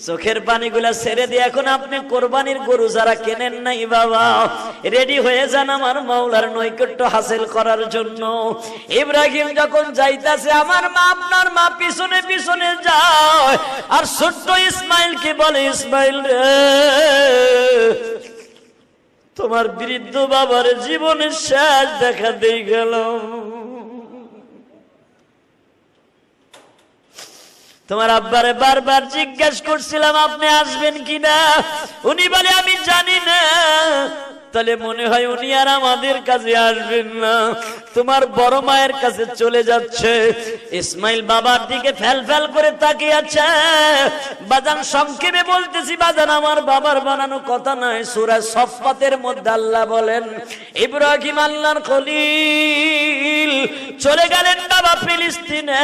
চোখের পানিগুলা ছেড়ে দিয়ে এখন আপনি কোরবানির গরু যারা কেনেন নাই বাবা, রেডি হয়ে যান আমার মাওলার নৈকট্য হাসিল করার জন্য। ইব্রাহিম যখন যাইতাছে, আমার মা আপনার মা পিছনে পিছনে যায়, আর ছোট্ট ইসমাইল কি বলে, ইসমাইল রে, তোমার বৃদ্ধ বাবার জীবনের শেষ দেখা দিয়ে গেল। তোমার আব্বারে বারবার জিজ্ঞাসা করছিলাম আপনি আসবেন কিনা, উনি বলে আমি জানি না। তাহলে মনে হয় উনি আর আমাদের কাছে আসবেন না, তোমার বড় মায়ের কাছে চলে যাচ্ছে। ইসমাইল বাবার দিকে ফেল ফেল করে তাকিয়ে আছে। বাজান সংক্ষেপে বলতেছি বাজান, আমার বাবার বানানো কথা নয়, সূরা সফফাতের মধ্যে আল্লাহ বলেন, ইব্রাহিম আল্লাহর খলিল চলে গেলেন বাবা ফিলিস্তিনে।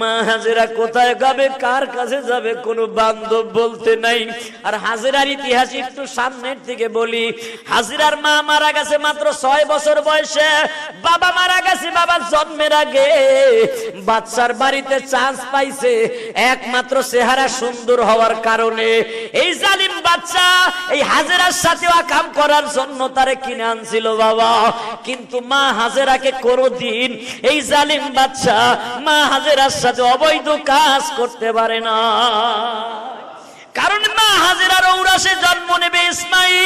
মা হাজেরা কোথায় যাবে, কার কাছে যাবে, কোনো বান্ধব বলতে নাই। আর হাজেরার ইতিহাস একটু সামনের দিকে বলি। হাজেরার মা মারা গেছে মাত্র 6 বছর বয়সে, বাবা মারা গেছে বাবার জন্মের আগে। বাচ্চার বাড়িতে চান্স পাইছে একমাত্র চেহারা সুন্দর হওয়ার কারণে। এই জালিম বাচ্চা এই হাজেরার সাথে কাম করার জন্য তারে কিনে আনছিল বাবা, কিন্তু মা হাজেরাকে কোনদিন এই জালিম বাচ্চা মা হাজেরার সাথে অবৈধ কাজ করতে পারে না। কারণ মা হাজেরার ঔরসে জন্ম নেবে ইসমাইল,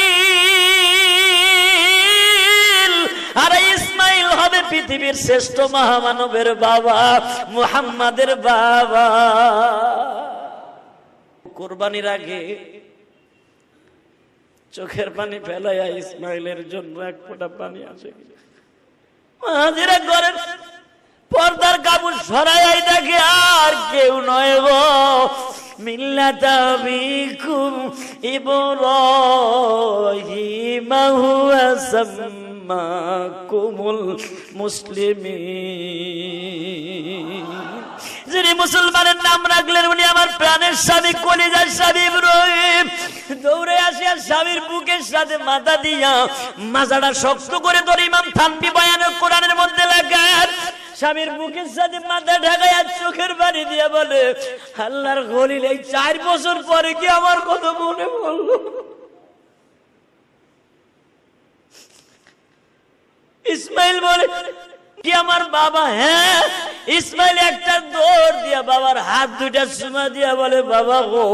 আর ইসমাইল হবে পৃথিবীর শ্রেষ্ঠ মহামানবের বাবা, মুহাম্মাদের বাবা। কুরবানির আগে চোখের পানি ফেলাইয়া ইসমাইলের জন্য এক ফোঁটা পানি আসে। হাজেরা ঘরের পর্দার কাপড় সরাই দেখে আর কেউ নয় গো, মিল্লাতা বিকুম ইব্রাহিম হুয়া সাম্মাকুমুল মুসলিমিন। যিনি মুসলমানের নাম রাখলেন উনি আমার প্রাণের স্বামী, কলিজার স্বামী ইব্রাহিম। দৌড়ে আসিয়া স্বামীর বুকের সাথে মাথা দিয়া মাজাটা শক্ত করে ধরে ইমাম থানভী বয়ানের কোরআনের মধ্যে লেখেন, স্বামীর বুকের সাথে মাথা ঢাকাইয়া চোখের পানি দিয়া বলে, আল্লাহর খলিল এই 4 বছর পরে কি আমার কথা মনে পড়লো? ইসমাইল বলে কি আমার বাবা? হ্যাঁ। ইসমাইল একটা দৌড় দিয়া বাবার হাত দুইটা চুমা দিয়া বলে, বাবা গো,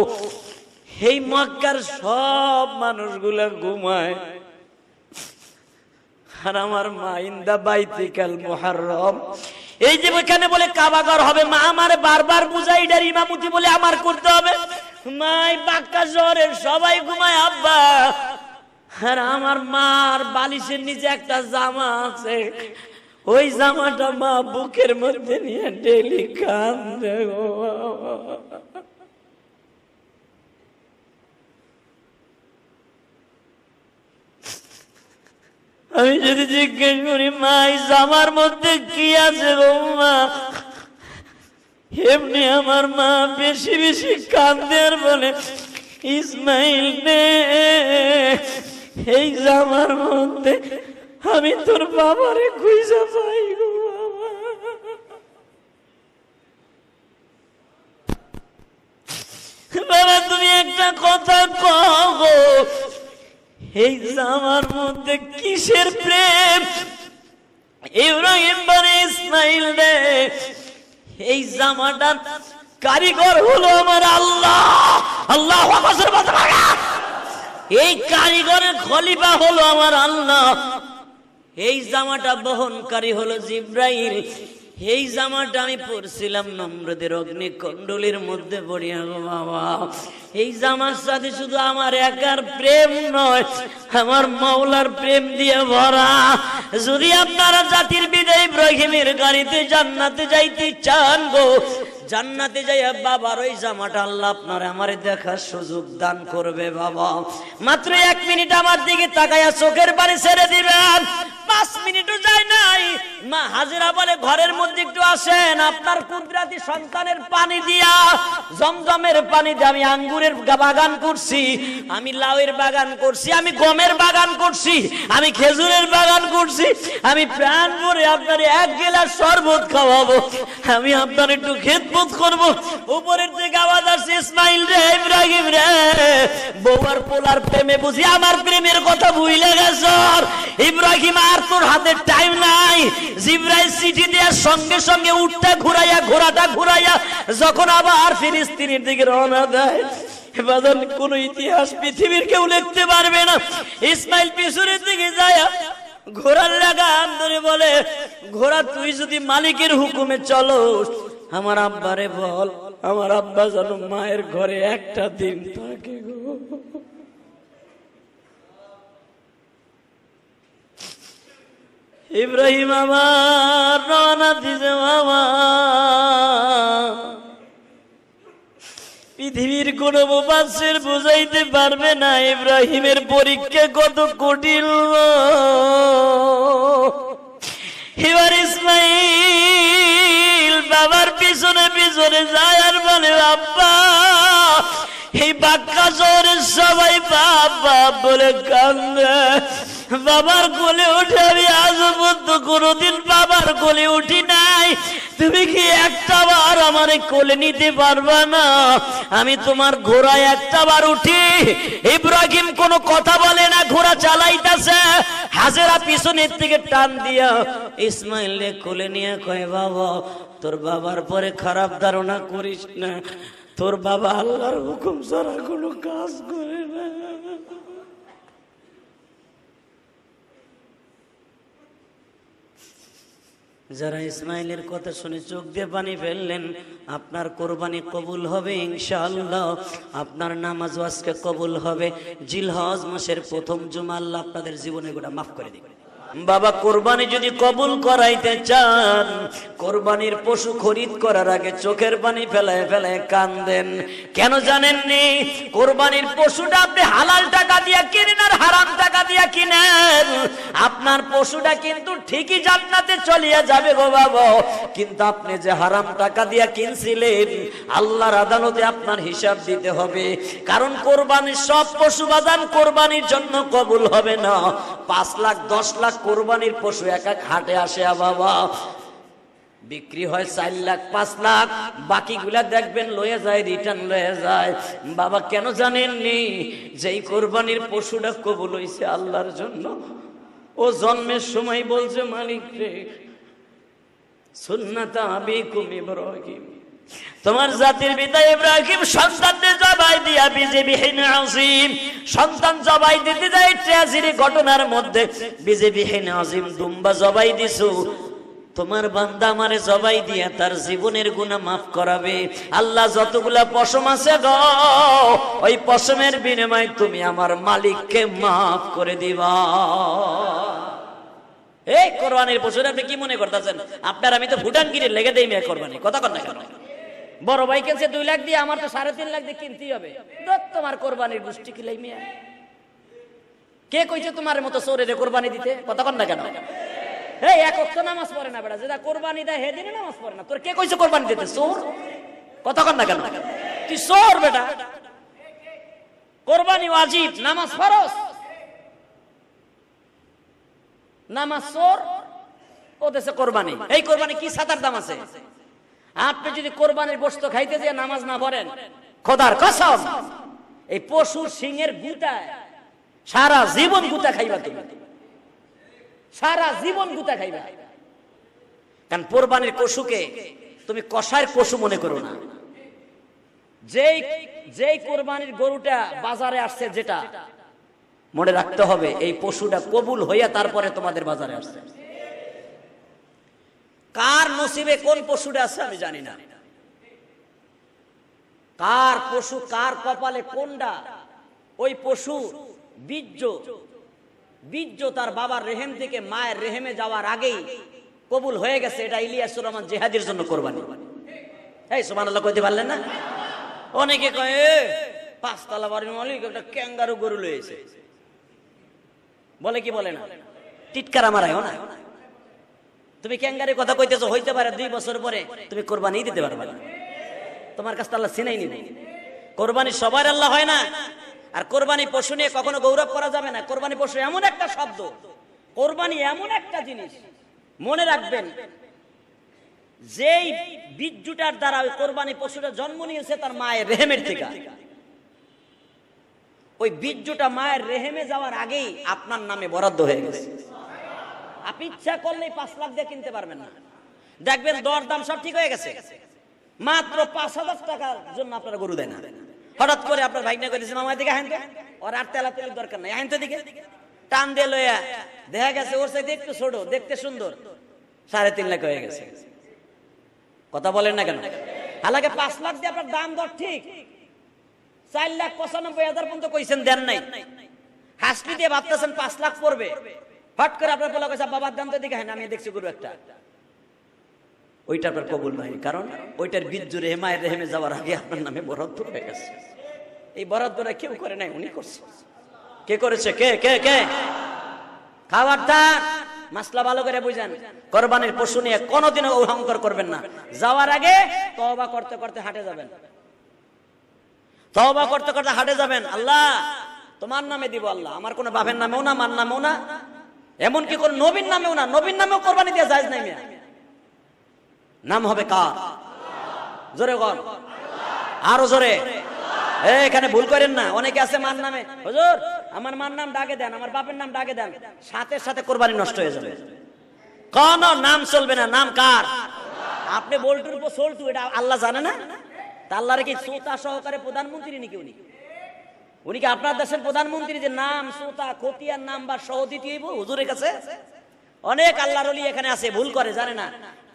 এই মক্কার সব মানুষগুলা ঘুমায়, আর আমার মা ইন্দা বাইতিকাল মুহাররম, এই যে ওখানে বলে কাবাঘর হবে, মা আমারে বারবার বুঝাই এটার ইমামতি বলে আমার করতে হবে। মাই বাক্কা শহরের সবাই ঘুমায় আব্বা, আর আমার মার বালিশের নিচে একটা জামা আছে, ওই জামাটা মা বুকের মধ্যে নিয়ে ডেলি কান্দে গো। আমি যদি জিজ্ঞেস করি মা এই জামার মধ্যে কি আছে গো মা, এমনি আমার মা বেশি বেশি কান্দে আর বলে, ইসমাইল নে, এই জামার মধ্যে আমি তোর বাবারে খুঁজে পাই গো বাবা। বাবা তুমি একটা কথা কও, এই জামার মধ্যে কিসের প্রেম? ইব্রাহিম বলে, ইসমাইল রে, এই জামাটার কারিগর হলো আমার আল্লাহ। আল্লাহু আকবার। এই কারিগরের খলিফা হলো আমার আল্লাহ, এই জামাটা বহনকারী হলো জিব্রাইল। এই জামাটা আমি পরছিলাম নমরুদের অগ্নিকুণ্ডলীর মধ্যে পড়িয়া গো বাবা। এই জামার সাথে শুধু আমার একার প্রেম নয়, আমার মাওলার প্রেম দিয়ে ভরা। যদি আপনারা জাতির বিদায় ইব্রাহিমের গাড়িতে জান্নাতে যাইতে চান গো, জান্নাতে যাইয়া বাবার ওই জামাটা আল্লাহ আপনার আমারে দেখার সুযোগ দান করবে বাবা। মাত্র 1 মিনিট আমার দিকে তাকাইয়া চোখের পানি ছেড়ে দিবেন। 5 মিনিটও যায় নাই, মা হাজেরা বলে, ঘরের মধ্যে একটু আসেন, আপনার কুদরতি সন্তানের পানি দিয়া, জমজমের পানি দিয়ে আমি আঙ্গুরের বাগান করছি, আমি লাউয়ের বাগান করছি, আমি গমের বাগান করছি, আমি খেজুরের বাগান করছি, আমি প্রাণ ভরে আপনার 1 গ্লাস শরবত খাওয়াবো, আমি আপনার একটু খেদমত করবো। উপরের থেকে আওয়াজ আসছে, ইসমাইল রে, ইব্রাহিম রে, বউয়ার পোলার প্রেমে বুঝি আমার প্রেমের কথা ভুলে গেছ। ইব্রাহিম আর তোর হাতে টাইম নাই। জিবরাইল চিঠি দেওয়ার সঙ্গে সঙ্গে উটটা ঘুরাইয়া, ঘোড়াটা ঘুরাইয়া যখন আবার ফিলিস্তিনের দিকে রওনা দেয়, কোন ইতিহাস পৃথিবীর কেউ লিখতে পারবে না। ইসমাইল পিছনের দিকে যায়, ঘোড়ার লাগাম ধরে বলে, ঘোড়া তুই যদি মালিকের হুকুমে চলো, আমার আব্বারে বল আমার আব্বা যেন মায়ের ঘরে একটা দিন থাকে গো। ইব্রাহিম আমার রওনা দিছে মামা। পৃথিবীর কোন মুফাসসির বুঝাইতে পারবে না ইব্রাহিমের পরীক্ষা কত কঠিন। এবার ইসমাইল বাবার পিছনে পিছনে যায় আর বলে, আব্বা এই বাক্কা শহরের সবাই বাপ বাপ বলে কান্দে। বাবার কোলে উঠে আমি আজ পর্যন্ত কোনোদিন বাবার কোলে উঠি নাই। তুমি কি একটা বার আমার কোলে নিতে পারবা না? আমি তোমার ঘোড়ায় একটা বার উঠি। ইব্রাহিম কোনো কথা বলে না, ঘোড়া চালাইতেছে। হাজেরা পিছনের থেকে টান দিয়া ইসমাইলকে কোলে নিয়ে কয়, বাবা তোর বাবার পরে খারাপ ধারণা করিস না, তোর বাবা আল্লাহর হুকুম ছাড়া কোনো কাজ করে না। যারা ইসমাইলের কথা শুনে চোখ দিয়ে পানি ফেললেন, আপনার কোরবানি কবুল হবে ইনশাআল্লাহ। আপনার নামাজ আজকে কবুল হবে। জিলহজ মাসের প্রথম জুমা আল্লাহ আপনাদের জীবনে গোটা মাফ করে দিবেন। বাবা কোরবানি যদি কবুল করাইতে চান, কোরবানির পশু খরিদ করার আগে চোখের পানি ফেলায় ফেলায় কান্দেন। কেন জানেননি? কোরবানির পশুটা আপনি হালাল টাকা দিয়ে কিনেন আর হারাম টাকা দিয়ে কিনেন, আপনার পশুটা কিন্তু ঠিকই জান্নাতে চলিয়া যাবে গো বাবা। কিন্তু আপনি যে হারাম টাকা দিয়ে কিনছিলেন, আল্লাহর আদালতে আপনার হিসাব দিতে হবে। কারণ কোরবানির সব পশু বাজান কোরবানির জন্য কবুল হবে না। 5 লাখ 10 লাখ কোরবানির পশু এক এক হাটে আসে বাবা, বিক্রি হয় 4 লাখ 5 লাখ, বাকিগুলা দেখবেন লয়ে যায়, রিটার্ন লয়ে যায়। বাবা কেন জানেননি? যেই কোরবানির পশুটা কবুল হইছে আল্লাহর জন্য, ও জন্মের সময় বলছে, মালিক রে সুন্নাতা আবিকুম ইব্রাহিম, তোমার জাতির পিতা ইব্রাহিম সন্তানদের জবাই দিয়া বিজেবিহীন আজিম, সন্তান জবাই দিতে যায় ট্র্যাজেডি ঘটনার মধ্যে বিজেবিহীন আজিম দুম্বা জবাই দিছো। তোমার বান্দা আমারে জবাই দিয়া তার জীবনের গুনাহ মাফ করাবে। আল্লাহ যতগুলা পশম আছে গো, ওই পশমের বিনিময়ে তুমি আমার মালিককে মাফ করে দিবা। এই কোরবানির পশু আপনি কি মনে করতেছেন? আপনার আমি তো ভুটানগিরি লেগে দেই মেয়ে কোরবানি, কথা কন না কেন? বড় ভাই কিনছে 2 লাখ দিয়ে, আমার তো 3.5 লাখ দিয়ে কিনতেই হবে। তোমার কোরবানির গোষ্ঠী কিলাই মিয়া, কে কইছে তোমার মতো চোরের কোরবানি দিতে? কথা কন না কেন? এই এক ওয়াক্ত নামাজ পড়ে না বেটা, যেটা কোরবানি দেয় হে দিনে নামাজ পড়ে না, তোর কে কইছে কোরবানি দিতে? চোর, কথা কন না কেন? তুই চোর বেটা। কোরবানি ওয়াজিব, নামাজ ফরজ। নামাজ চোর, ও দেশে কোরবানি। এই কোরবানি কি ছাতার দাম আছে? আপনি যদি কোরবানির গোশত খাইতে যে নামাজ না পড়েন, খোদার কসম এই পশুর সিংহের গুতা সারা জীবন গুতা খাইবা, তুমি সারা জীবন গুতা খাইবা। কারণ কোরবানির পশুকে তুমি কষার পশু মনে করো না। যেই কোরবানির গরুটা বাজারে আসছে, যেটা মনে রাখতে হবে, এই পশুটা কবুল হইয়া তারপরে তোমাদের বাজারে আসছে। কার নসিবে কোন পশুটা আছে আমি জানি না, কার পশু কার কপালে কোনটা। ওই পশু বীর্য তার বাবার রেহেম থেকে মায়ের রেহেমে যাওয়ার আগেই কবুল হয়ে গেছে। এটা ইলিয়াসুর রহমান জিহাদির জন্য কোরবানি। এই সুবহানাল্লাহ কইতে পারলেন না? অনেকে কয় 5 তলা বাড়ির মালিক একটা ক্যাঙ্গারু গরু লয়েছে, বলে কি বলে না? টিটকারা মারায় না। তুমি ক্যাঙ্গারের কথা কইতেছো, হইতে পারে 2 বছর পরে তুমি কোরবানি দিতে পারবে না, তোমার কাছে আল্লাহ চিনাই নিবে। কোরবানি সবার আল্লাহ হয় না। আর কোরবানি পশু নিয়ে কখনো গৌরব করা যাবে না। কোরবানি পশু এমন একটা শব্দ, কোরবানি এমন একটা জিনিস, মনে রাখবেন যেই বীর্যটার দ্বারা ওই কোরবানি পশুটা জন্ম নিয়েছে তার মায়ের রেহেমের থেকে, ওই বীর্যটা মায়ের রেহেমে যাওয়ার আগেই আপনার নামে বরাদ্দ হয়ে গেছে। আপনি ইচ্ছা করলেই 5 লাখ দিয়ে কিনতে পারবেন না। দেখবেন দর দাম সব ঠিক হয়ে গেছে, মাত্র 5,000 টাকার জন্য আপনারা গরু দেয় না। হঠাৎ করে আপনার ভাই না করেছে মামার দিকে আহেন, ওর আর তেলাতেলির দরকার নাই, আহেন তো দিকে টান দিয়ে লইয়া দেখা গেছে ওর সাথে একটু ছোট, দেখতে সুন্দর, 3.5 লাখ হয়ে গেছে। কথা বলেন না কেন? হালাকে 5 লাখ দিয়ে আপনার দাম দর ঠিক, 4,95,000 পর্যন্ত কইছেন, দেন নাই। হাসলি দিয়ে ভাবতেছেন 5 লাখ পড়বে, হট করে আপনার বলা কইছে বাবার দাম তো দিকে আহেন, আমি দেখছি গরু একটা, ওইটা আপনার কবুল নাই, কারণ ওইটার বীর্য রেহেমায়ের রেহেমে যাওয়ার আগে আপনার নামে বরাদ্দ হয়ে গেছে। এই বরাদ্দটা কেউ করে নাই, উনি করছে। কে করেছে? কে কে কে? খাবারদার, মাসলা ভালো করে বুঝেন। কোরবানির পশু নিয়ে কোনোদিনও অহংকার করবেন না। যাওয়ার আগে তওবা করতে করতে হাটে যাবেন, তওবা করতে করতে হাটে যাবেন। আল্লাহ তোমার নামে দিব, আল্লাহ আমার কোনো বাপের নামেও না, মার নামেও না, এমনকি কোন নবীর নামেও না। নবীর নামেও কোরবানি দিয়ে জায়েজ নাই মিয়া। নাম হবে কার? জোরে বল, আরো জোরে। এখানে ভুল করেন না, অনেকে আছে মার নামে, হুজুর আমার মার নাম ডাকে দেন, আমার বাপের নাম ডাকে দেন, সাথে সাথে কোরবানি নষ্ট হয়ে যাবে। কোন নাম চলবে না, নাম কার? আপনি বল্টুর উপর সল্টু, এটা আল্লাহ জানে না? তা আল্লাহর কি শ্রোতা সহকারে প্রধানমন্ত্রী নাকি? উনি কি আপনার দেশের প্রধানমন্ত্রী যে নাম শ্রোতা খতিয়ার নাম বা সহ দিতে হইব হুজুরের কাছে? অনেক আল্লাহর ওলি এখানে আছে, ভুল করে, জানে না।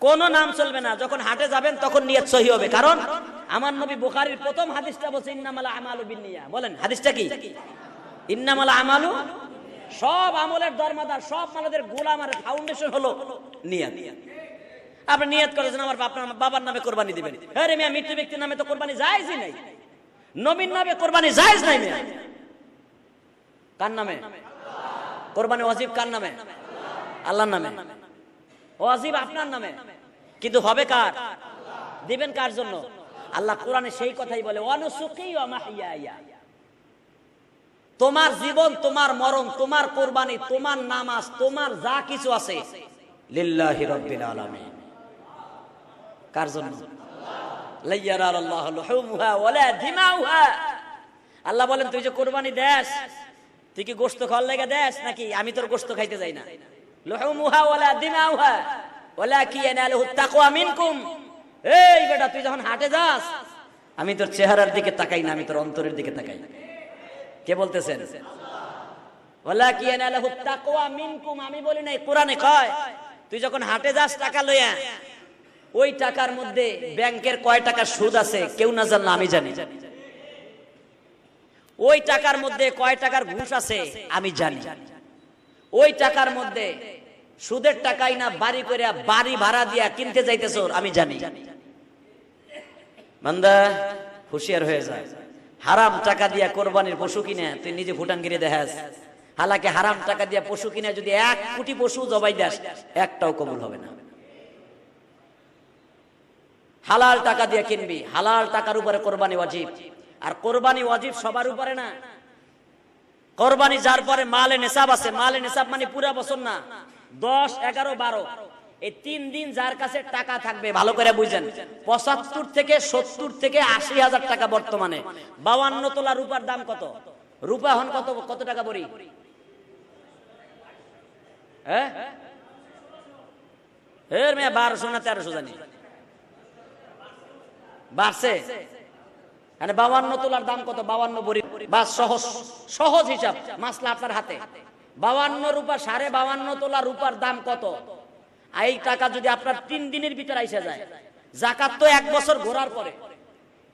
কোন নাম চলবে না। যখন হাটে যাবেন তখন নিয়ত সহি হবে, কারণ আমার নবী বুখারীর প্রথম হাদিসটা বলছে ইন্নামাল আমালু বিন্নিয়াত। বলেন হাদিসটা কি? ইন্নামাল আমালু, সব আমলের দরমাদার, সব আমাদের গোলামের ফাউন্ডেশন হলো নিয়ত। আপনি নিয়ত করেছেন আমার বাবার নামে কোরবানি দিবেন, আরে মিয়া মৃত ব্যক্তির নামে তো কোরবানি জায়েজই নাই, নবীর নামে কোরবানি জায়েজ নাই মিয়া। কার নামে কোরবানি ওয়াজিব? কার নামে? আল্লাহর নামে। ওয়াজিব আপনার নামে, কিন্তু হবে কার? দিবেন কার জন্য? আল্লাহ কোরআনে সেই কথাই বলে, ওয়ানুসুকি ওয়া মাহইয়ায়া, তোমার জীবন, তোমার মরণ, তোমার কোরবানি, তোমার নামাজ, তোমার যা কিছু আছে লিল্লাহি রাব্বিল আলামিন। কার জন্য? লাইয়ারাল্লাহু লুহুমুহা ওয়ালা দিমাউহা। আল্লাহ বলেন তুই যে কোরবানি দেস, তুই কি গোশত খাওয়ার লাগা দেস নাকি? আমি তোর গোশত খাইতে যাই না। লুহুমুহা ওয়ালা দিমাউহা ওয়ালাকিন ইয়ানালুহু তাকওয়া মিনকুম। এই বেটা তুই যখন হাটে যাস, আমি তোর চেহারার দিকে তাকাই না, আমি তোর অন্তরের দিকে তাকাই। কে বলতেছেন? ওয়ালাকিন ইয়ানালুহু তাকওয়া মিনকুম। আমি বলি নাই, কোরআনে কয় তুই যখন হাটে যাস টাকা লইয়া, ওই টাকার মধ্যে ব্যাংকের কয় টাকা সুদ আছে কেউ না জানলে আমি জানি, ওই টাকার মধ্যে কয় টাকার ঘুষ আছে আমি জানি, ওই টাকার মধ্যে সুদের টাকাই না বাড়ি করে বাড়ি ভাড়া দিয়া কিনতে যাইতেছ আমি জানি। বান্দা হুঁশিয়ার হয়ে যায়। হারাম টাকা দিয়া কোরবানির পশু কিনে তুই নিজে ফুটানগিরি দেখাস, হালাকে হারাম টাকা দিয়া পশু কিনে যদি 1 কোটি পশু জবাই দাস, একটাও কবুল হবে না। হালাল টাকা দিয়ে কিনবি, হালাল টাকার উপরে কোরবানি ওয়াজিব। আর কোরবানি ওয়াজিব সবার উপরে না। কোরবানি যার পরে মালে নেশাব আছে, মালে নেশাব মানে পুরা বছর না, 10, 11, 12 এই 3 দিন যার কাছে টাকা থাকবে, ভালো করে বুঝেন, 75 থেকে 70 থেকে 80,000 টাকা বর্তমানে। 52 তোলা রূপার দাম কত? রূপা এখন কত টাকা বড়ি? হ্যাঁ এর মেয়ে 1200 না 1300 জানি বাড়ছে। মানে 52 তোলার দাম কত? 52 বড়ি বা সহজ হিসাব, মাসলা আপনার হাতে। 52 রূপা, 52.5 তোলা রূপার দাম কত? এই টাকা যদি আপনার 3 দিনের ভিতরে আইসা যায়, যাকাত তো 1 বছর ঘোরার পরে,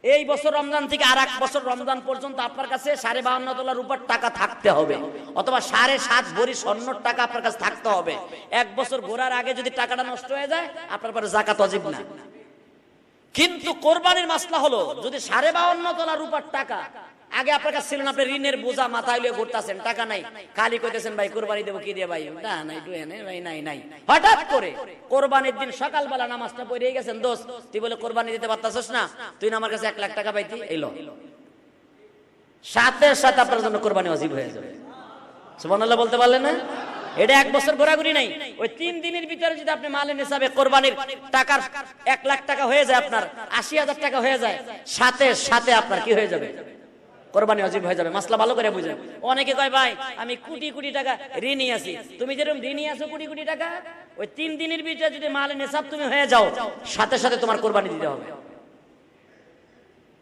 এই বছর রমজান থেকে আর 1 বছর রমজান পর্যন্ত আপনার কাছে 52.5 তোলা রূপার টাকা থাকতে হবে, অথবা 7.5 ভরি স্বর্ণর টাকা আপনার কাছে থাকতে হবে। 1 বছর ঘোরার আগে যদি টাকাটা নষ্ট হয়ে যায়, আপনার পরে যাকাত ওয়াজিব না। কিন্তু কোরবানির মাসলা হলো, যদি 52.5 তোলা রূপার টাকা আগে আপনার কাছে ছিল না, আপনি ঋণের বোঝা মাথায় লিয়ে ঘুরতেছেন, টাকা নাই, খালি কইতেছেন ভাই কোরবানি দেবো, কি দিয়ে ভাই? না নাই ভাই, নাই। হঠাৎ করে কোরবানির দিন সকালবেলা নামাজটা পড়ে গেছেন, দোস্ত তুই বলে কোরবানি দিতে পারতাছিস না, তুই না আমার কাছে 1 লাখ টাকা পাইতি, এলো সাথে সাথে আপনার জন্য কোরবানি ওয়াজিব হয়ে যাবে। সুবহানাল্লাহ বলতে পারলেন না? এটা 1 বছর ঘোরাঘুরি নাই। ওই 3 দিনের ভিতরে যদি আপনি মালের নিসাবে কোরবানির টাকার 1 লাখ টাকা হয়ে যায়, আপনার 80,000 টাকা হয়ে যায়, সাথে সাথে আপনার কি হয়ে যাবে? কোরবানি ওয়াজিব হয়ে যাবে। মাসলা ভালো করে বুঝেন। অনেকে কয় ভাই আমি কোটি কোটি টাকা ঋণী আছি। তুমি যেরকম ঋণী আছো কোটি কোটি টাকা, ওই 3 দিনের ভিতরে যদি মালের নিসাব তুমি হয়ে যাও, সাথে সাথে তোমার কোরবানি দিতে হবে।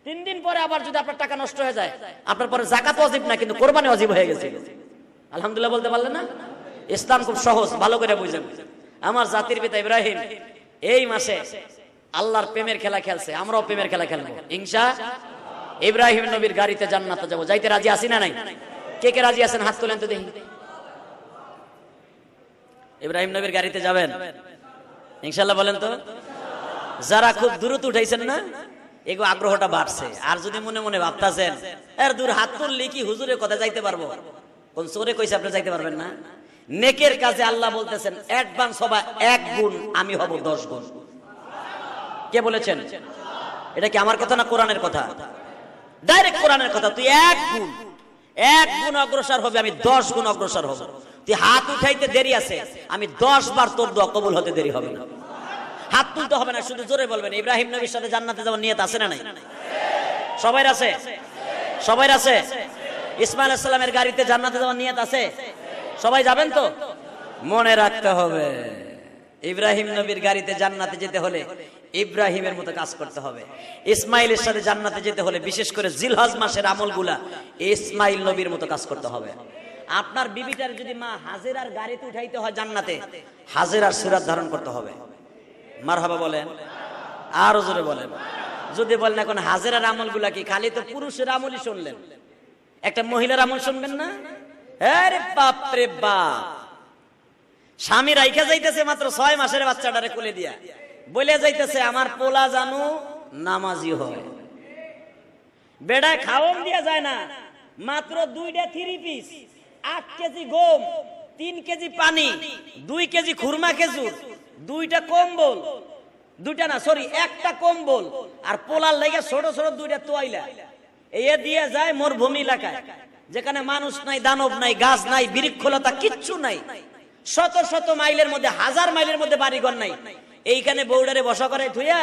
3 দিন পরে আবার যদি আপনার টাকা নষ্ট হয়ে যায়, আপনার পরে যাকাত ওয়াজিব না, কিন্তু কোরবানি ওয়াজিব হয়ে গেছে। আলহামদুলিল্লাহ বলতে পারলেন না? ইসলাম খুব সহজ, ভালো করে বুঝেন। আমার জাতির পিতা ইব্রাহিম এই মাসে আল্লাহর প্রেমের খেলা খেলছে, আমরাও প্রেমের খেলা খেলবো ইনশাআল্লাহ। ইব্রাহিম নবীর গাড়িতে জান্নাতে যাব। যাইতে রাজি আছি না নাই? কে কে রাজি আছেন হাত তোলেন তো দেখি। ইব্রাহিম নবীর গাড়িতে যাবেন ইনশাআল্লাহ বলেন তো। যারা খুব দ্রুত উঠাইছেন না, এগো আগ্রহটা বাড়ছে। আর যদি মনে মনে ভাবতাছেন এর দূর হাত তুললে কি হুজুরের কথা যাইতে পারবো, কোন চোরে কইছে আপনি যাইতে পারবেন না? নেকের কাজে আল্লাহ বলতেছেন অ্যাডভান্স হবা 1 গুণ, আমি হব 10 গুণ। কে বলেছেন? এটা কি আমার কথা না কোরআনের কথা? ডাইরেক্ট কোরআনের কথা। তুই 1 গুণ অগ্রসর হবে, আমি 10 গুণ অগ্রসর হব। তুই হাত উঠাইতে দেরি আছে, আমি 10 বার তোর দোয়া কবুল হতে দেরি হবে না। হাত তুলতে হবে না, শুধু জোরে বলবেন ইব্রাহিম নবীর সাথে জান্নাতে যাওয়ার নিয়ত আছে না নাই? সবাই আছে? সবাই আছে? ইসমাইল আলাইহিস সালামের গাড়িতে জান্নাতে যাওয়ার নিয়ত আছে? সবাই যাবেন তো? মনে রাখতে হবে ইব্রাহিম নবীর গাড়িতে জান্নাতে যেতে হলে ইব্রাহিমের মতো কাজ করতে হবে। ইসমাইলের সাথে জান্নাতে যেতে হলে বিশেষ করে জিলহজ মাসের আমলগুলা ইসমাইল নবীর মতো কাজ করতে হবে। আপনার বিবিটার যদি মা হাজেরার গাড়িতে উঠাইতে হয় জান্নাতে, হাজেরার সিরাত ধারণ করতে হবে। মারহাবা বলেন, আরো জোরে বলেন। যদি বলেন এখন হাজেরার আমলগুলা কি, খালি তো পুরুষের আমলই শুনলেন, একটা মহিলার আমল শুনবেন না? আরে বাপ রে বাপ, স্বামী রাইখা যাইতেছে মাত্র 6 মাসের বাচ্চাটারে কোলে দিয়া, বলে যাইতেছে আমার পোলা জানু নামাজি হয়। বেড়ায় খাওয়ান দিয়া যায় না, মাত্র 2টা 3 পিস, 8 কেজি গম, 3 কেজি পানি, 2 কেজি খুরমা খেজুর, 2টা কম্বল, 2টা না সরি 1টা কম্বল, আর পোলার লেগে ছোট ছোট 2টা তোয়াইলা, এই দিয়ে যায় মরুভূমি এলাকায়, যেখানে মানুষ নাই, দানব নাই, গাছ নাই, বৃক্ষলতা কিচ্ছু নাই, শত শত মাইলের মধ্যে, 1000 মাইলের মধ্যে বাড়িঘর নাই। এইখানে বউডারে বসা করে থুইয়া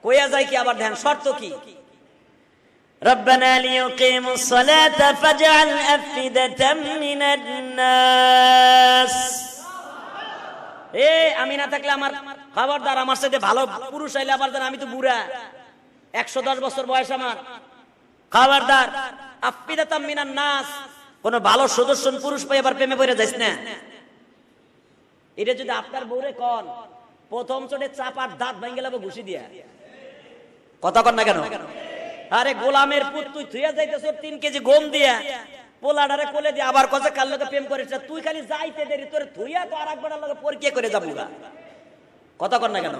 কইয়া যায় কি আবার ধ্যান, শর্ত কি? রব্বানা লিয়ুকিমুস সালাতা ফাজআল আফিদাতাম মিনান নাস। আমি না থাকলে আমার খবরদার, আমার সাথে ভালো পুরুষ আইলে আবার জান, আমি তো বুড়া, 110 বছর বয়স আমার, খবরদার আফিদাতাম মিনান নাস, কোন ভালো সুদর্শন পুরুষ পাই আবার প্রেমে পড়ে যাইস না। এটা যদি আপনার বউরে কন, প্রথম চোটে চাপার দাঁত ভেঙে যাবে ঘুষি দিয়া। কথা কন না কেন? আরে গোলামের পুত, তুই থুইয়া যাইতেছ 3 কেজি গম দিয়া, পোলাডারে কোলে দিয়ে আবার কথা কার লগে প্রেম করিস, তুই খালি যাইতে দেরি, তোর থুইয়া তো আরেকবার লগে পরীক্ষা করে যাবো। কথা কন না কেন?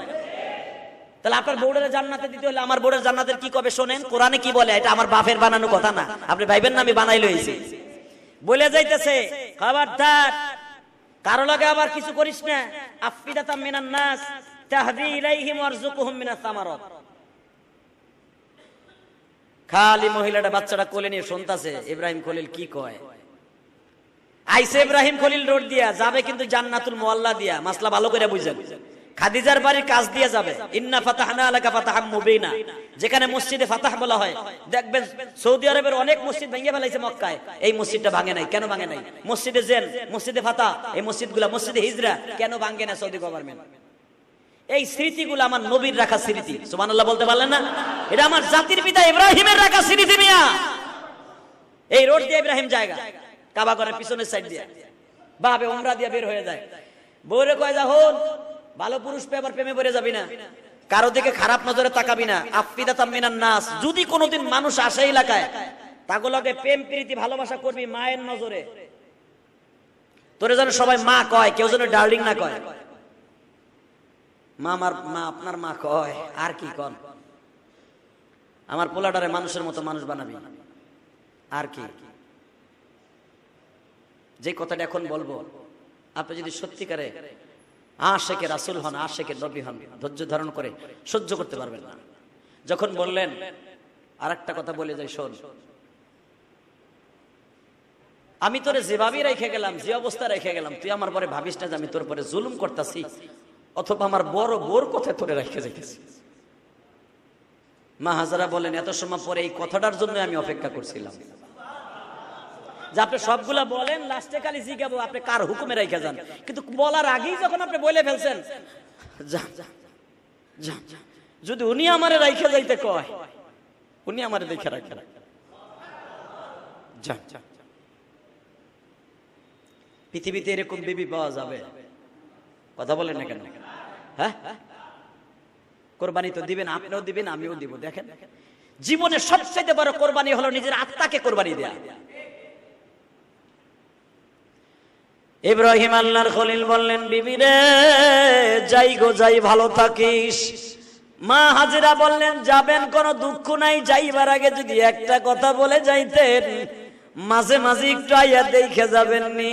তাহলে আপনার বউড়ের জান্নাতে দিতে হলে আমার বউড়ের জান্নাতের কি কবে শোনেন, কোরআনে কি বলে, এটা আমার বাপের বানানো কথা না, আপনি ভাইবেন না আমি বানাই লইছি। বলে যাইতেছে খবরদার কারো লগে আবার কিছু করিস না, আফিদাতাম মিনান নাস তাহদি ইলাইহিম ওয়ারযুকহুম মিনাস সামারাত। খালি মহিলাটা বাচ্চাটা কোলে নিয়ে শুনতাছে ইব্রাহিম খলিল কি কয়। আইসে ইব্রাহিম খলিল রোড দিয়া যাবে, কিন্তু জান্নাতুল মুআল্লা দিয়া। মাসলা ভালো করে বুঝেন, খাদিজার বাড়ির কাজ দিয়ে যাবে। ইন্না ফাতাহনা লাকা ফাতাহাম মুবিনা, যেখানে মসজিদে ফাতাহ বলা হয়, দেখবেন সৌদি আরবের অনেক মসজিদ ভেঙে ফেলাইছে মক্কায়, এই মসজিদটা ভাঙে নাই। কেন ভাঙে নাই? মসজিদে জেন, মসজিদে ফাতাহ, এই মসজিদগুলা, মসজিদে হিজরা কেন ভাঙে না সৌদি গভর্নমেন্ট? এই স্মৃতিগুলো আমার নবীর রাখা স্মৃতি। সুবহানাল্লাহ বলতে পারলেন না? এটা আমার জাতির পিতা ইব্রাহিমের রাখা স্মৃতি মিয়া। এই রোড দিয়ে ইব্রাহিম জায়গা, কাবা ঘরের পিছনের সাইড দিয়ে ভাবে উমরা দিয়ে বের হয়ে যায়। বউরে কয় যা হন, ভালো পুরুষ পেয়ে আবার প্রেমে পড়ে যাবি না, কারো দিকে খারাপ নজরে তাকাবি না। আফিদাতাম মিনান নাস, যদি কোনোদিন মানুষ আসে এলাকায়, তাগুলোকে প্রেম প্রীতি ভালোবাসা করবি মায়ের নজরে। তোরে যেন সবাই মা কয়, কেউ যেন ডার্লিং না কয়। মা আমার মা, আপনার মা কয়, আর কি কন? আমার পোলাটারে মানুষের মতো মানুষ বানাবি, আর কি? যে কথাটা এখন বলবো, আপনি যদি সত্যিকারে আশেকে রাসূল হন, আশেকে নবী হন, ধৈর্য ধারণ করে সহ্য করতে পারবেন না। যখন বললেন, আর একটা কথা বলে যাই শোন, আমি তোরে যেভাবেই রেখে গেলাম, যে অবস্থা রেখে গেলাম, তুই আমার পরে ভাবিস না যে আমি তোর পরে জুলুম করতেছি, অথবা আমার বড় বোর কথা তোরে রেখে যাইতেছি। মা হাজারা বলেন, এত সময় পরে এই কথাটার জন্য আমি অপেক্ষা করছিলাম যে আপনি সবগুলা বলেন, লাস্টে খালি জিজ্ঞাবো আপনি কার হুকুমে রেখে যান, কিন্তু বলার আগেই যখন আপনি বলে ফেলছেন, যদি উনি আমারে রেখে যাইতে কয়, উনি আমারে দেখে রাখে। পৃথিবীতে এরকম বিবি পাওয়া যাবে? কথা বলেন না কেন? হ্যাঁ, কোরবানি তো দিবেন, আপনিও দিবেন, আমিও দিব। দেখেন, জীবনের সবচেয়ে বড় কোরবানি হলো নিজের আত্মাকে কোরবানি দেয়া। ইব্রাহিম আল্লাহর খলিল বললেন, বিবি রে যাই গো যাই, ভালো থাকিস। মা হাজেরা বললেন, যাবেন কোনো দুঃখ নাই, যাইবার আগে যদি একটা কথা বলে যাইতেন, মাঝে মাঝে একটু আইয়া দেখে যাবেন নি।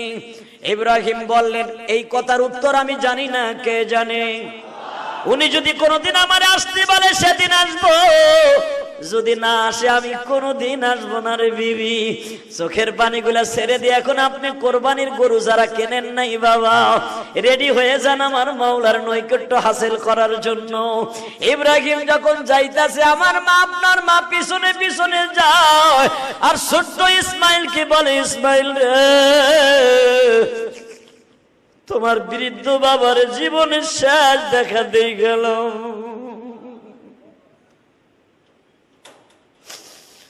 ইব্রাহিম বললেন, এই কথার উত্তর আমি জানি না, কে জানে? উনি যদি কোনোদিন আমার আসতে বলে সেদিন আসবো, যদি না আসে আমি কোনোদিন আসবো না রে বিবি। চোখের পানিগুলা ছেড়ে দিয়ে এখন আপনি কোরবানির গরু যারা কেনেন নাই বাবা, রেডি হয়ে যান আমার মাওলার নৈকট্য হাসিল করার জন্য। ইব্রাহিম যখন যাইতাছে, আমার মা আপনার মা পিছনে পিছনে যায়, আর ছোট্ট ইসমাইল কি বলে, ইসমাইল রে তোমার বৃদ্ধ বাবার জীবনের শেষ দেখা দিয়ে গেল।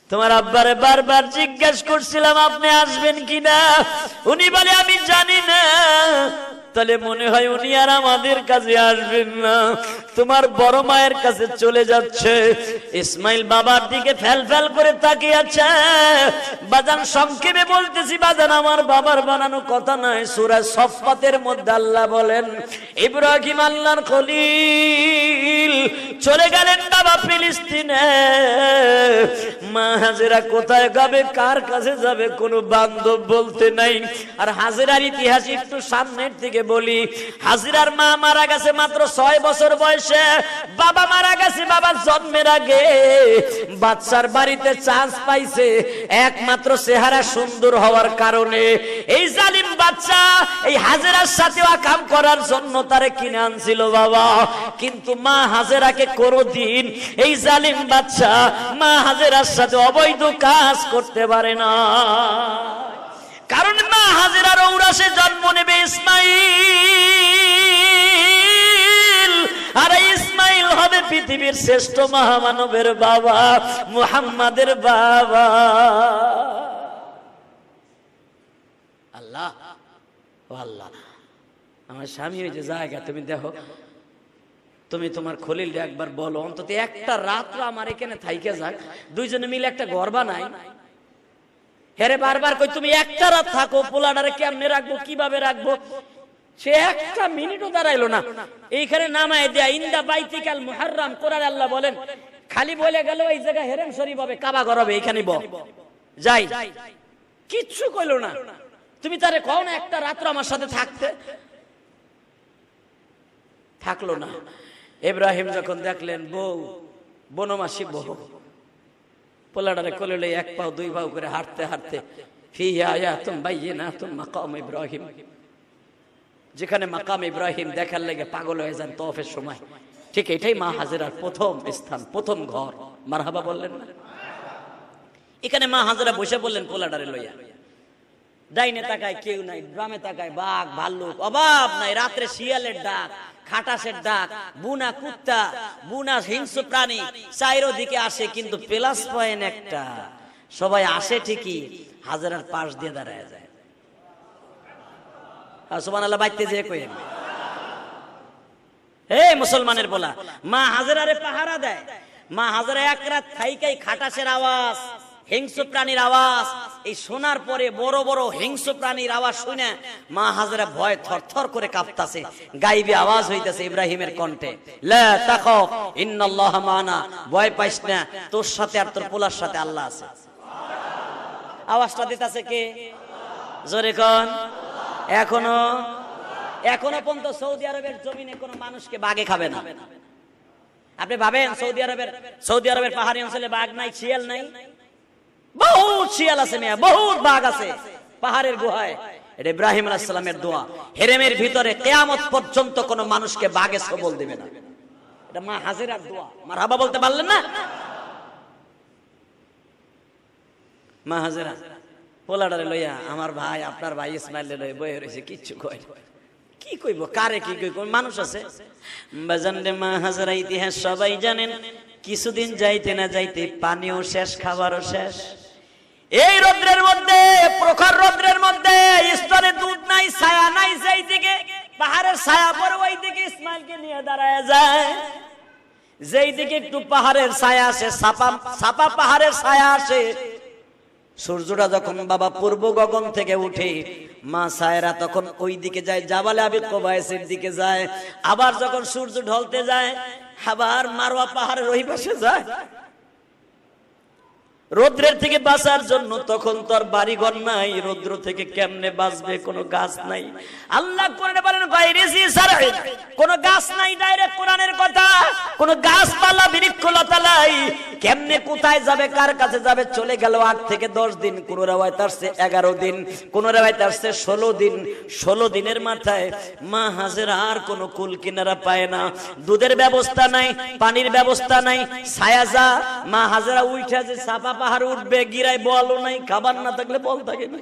তোমার আব্বারে বারবার জিজ্ঞাসা করছিলাম আপনি আসবেন কিনা, উনি বলে আমি জানি না। তাহলে মনে হয় উনি আর আমাদের কাছে আসবেন না, তোমার বড় মায়ের কাছে চলে যাচ্ছে। ইসমাইল বাবার দিকে ফেল ফেল করে তাকিয়ে আছে। বাজান সংক্ষেপে বলতেছি বাজান, আমার বাবার বানানো কথা নয়, সূরা সফফাতের মধ্যে আল্লাহ বলেন, ইব্রাহিম আল্লাহর খলিল চলে গেলেন বাবা ফিলিস্তিনে। মা হাজেরা কোথায় যাবে, কার কাছে যাবে, কোনো বান্ধব বলতে নাই। আর হাজেরার ইতিহাস একটু সামনের থেকে বলি। হাজেরার মা মারা গেছে মাত্র 6 বছর বয়সে, বাবা মারা গেছে বাবার জন্মের আগে। বাচ্চার বাড়িতে চান্স পাইছে একমাত্র চেহারা সুন্দর হওয়ার কারণে। এই জালিম বাচ্চা এই হাজেরার সাথে কাম করার জন্য তারে কিনে আনছিল বাবা, কিন্তু মা হাজেরাকে কোনদিন এই জালিম বাচ্চা মা হাজেরার সাথে অবৈধ কাজ করতে পারে না। কারণ মা হাজেরার ঔরাসে জন্ম নেবে ইসমাইল, আর ইসমাইল হবে পৃথিবীর শ্রেষ্ঠ মহামানবের বাবা, মুহাম্মাদের বাবা। আল্লাহ ও আল্লাহ, আমার স্বামী ওই যে জায়গা তুমি দেখো, তুমি তোমার খলিল একবার বলো অন্তত একটা রাত্র আমার এখানে থাইকে যাক, দুইজনে মিলে একটা ঘর বানাই। হেরে বারবার কই তুমি একটা রাত থাকো, পোলাডারে কেমনে রাখবো, কিভাবে রাখবো, সে একটা মিনিটও দাঁড়াইলো না। এইখানে নামায় দেয়া ইন্দা বাইতিকাল মুহাররাম, কোরআন আল্লাহ বলেন, খালি বলে গেল এই জায়গা হেরেম শরীফ হবে, কাবা ঘর হবে, এখানে যাই, কিচ্ছু কইলো না। তুমি তারে কও না একটা রাত্র আমার সাথে থাকতে, থাকলো না। ইব্রাহিম যখন দেখলেন বউ বনমাসী বউ, পোলাডারে কোলে লয়ে এক পাও দুই পাও করে হাঁটতে হাঁটতে, ফিহা আয়াতুম বাইয়িনাতুম মাকাম ইব্রাহিম, যেখানে মাকাম ইব্রাহিম দেখার লেগে পাগল হয়ে যান তওয়াফের সময়, ঠিক এটাই মা হাজেরার প্রথম স্থান, প্রথম ঘর। মারহাবা বললেন না? এখানে মা হাজেরা বসে বললেন পোলাডারে লইয়া, ডাইনে তাকায় কেউ নাই, গ্রামে তাকায় বাঘ ভাল্লুক অভাব নাই, রাত্রে শিয়ালের ডাক, খাটাসের ডাক, বুনা কুত্তা, বুনা হিংস্র প্রাণী চারিদিকে আসে, কিন্তু প্লাস পয়েন্ট একটা, সবাই আসে ঠিকই, হাজেরার পাশ দিয়ে দাঁড়ায় যায়। সুবহানাল্লাহ বাইতে যে কইেন, হে মুসলমানের বলা, মা হাজেরারে পাহারা দেয়। মা হাজেরা এক রাত থাইকাই খাটাসের আওয়াজ, হিংস্র প্রাণীর আওয়াজ, এই শোনার পরে বড় বড় হিংস্র প্রাণীর আওয়াজ শুনে মা হাজেরা ভয় থরথর করে কাঁপতাছে। গাইবে আওয়াজ হইতাছে ইব্রাহিমের কণ্ঠে, লা তাখাফ ইন্নাল্লাহা মানা, ভয় পাইস না, তোর সাথে আর তোর পোলার সাথে আল্লাহ আছে। আওয়াজটা দিতাছে কে? জোরে কোন? এখনো পর্যন্ত সৌদি আরবের জমিনে কোন মানুষকে বাঘে খাবে না। আপনি ভাবেন সৌদি আরবের পাহাড়ি অঞ্চলে বাঘ নাই, শিয়াল নাই? বহুত শিয়াল আছে মিয়া, বহুত বাঘ আছে, পাহাড়ের গুহায়। এটা ইব্রাহিম আলাইহিস সালামের দোয়া। হেরেমের ভিতরে কিয়ামত পর্যন্ত কোনো মানুষকে বাগে সবল দিবে না। এটা মা হাজেরার দোয়া। মারহাবা বলতে পারলেন না? মা হাজেরা পোলাডারে লইয়া আমার ভাই আপনার ভাই ইসমাইল লইয়া বয়ে রয়েছে, কিচ্ছু কয় কি কইব, কারে কি কইব, মানুষ আছে। বাজান রে মা হাজেরা ইতিহাস সবাই জানেন। কিছুদিন যাইতে না যাইতে পানিও শেষ, খাবারও শেষ। এই রৌদ্রের মধ্যে, প্রখর রৌদ্রের মধ্যে স্তরে দুধ নাই, ছায়া নাই, সেই দিকে পাহাড়ের ছায়া পড়ে ওই দিকে ইসমাইলকে নিয়ে দাঁড়ায় যায়। যেই দিকে একটু পাহাড়ের ছায়া আসে, ছাপা পাহাড়ের ছায়া আসে, সূর্যটা যখন বাবা পূর্ব গগন থেকে উঠে, মা সায়রা তখন ওই দিকে যায়, জাবালে আবি কুবাইসের দিকে যায়। আবার যখন সূর্য ঢলতে যায়, আবার মারওয়া পাহাড়ের ওই পাশে যায়। রৌদ্রের থেকে বাঁচার জন্য তখন তোর বাড়িঘর নাই, রৌদ্র থেকে কেমনে বাঁচবে, কোনো গাছ নাই। আল্লাহ কোরআনে বলেন গায়রিজি সারঈ, কোনো গাছ নাই, ডাইরেক্ট কোরআনের কথা। কোনো গাছপালা বৃক্ষলতা নাই, কেমনে কোথায় যাবে, কার কাছে যাবে? চলে গেল 8 থেকে 10 দিন, কোন রাওয়ায়াতে আসছে 11 দিন, কোন রাওয়ায়াতে আসছে 16 দিন। 16 দিনের মাথায় মা হাজেরা আর কোনো কুল কিনারা পায় না। দুধের ব্যবস্থা নাই, পানির ব্যবস্থা নাই, ছায়া যা। মা হাজেরা উঠা যে ছাপা পাহাড় উঠবে, গিরায় বলও নাই, খাবার না থাকলে বল থাকে না।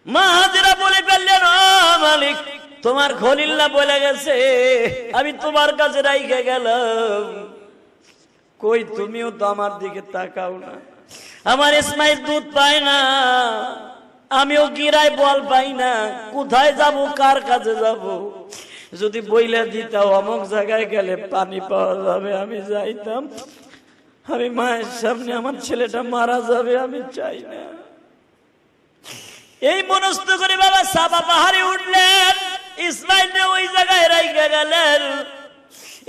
মা হাজেরা বলে ফেললেন, ও মালিক, তোমার খলিল্লাহ বলে গেছে আমি তোমার কাছে রাইখে গেলাম। কই তুমিও তো আমার দিকে তাকাও না। আমার ইসমাইল দুধ পায় না, আমিও গিরায় বল পাই না, কোথায় যাব, কার কাছে যাব? যদি বইলা দিতাও অমুক জায়গায় গেলে পানি পাওয়া যাবে, আমি যাইতাম। আমি মায়ের সামনে আমার ছেলেটা মারা যাবে, আমি চাই না। এই মনস্থ করে বাবা সাবা পাহাড়ে উঠলেন, ইসমাইল ওই জায়গায় রাইখা গেলেন।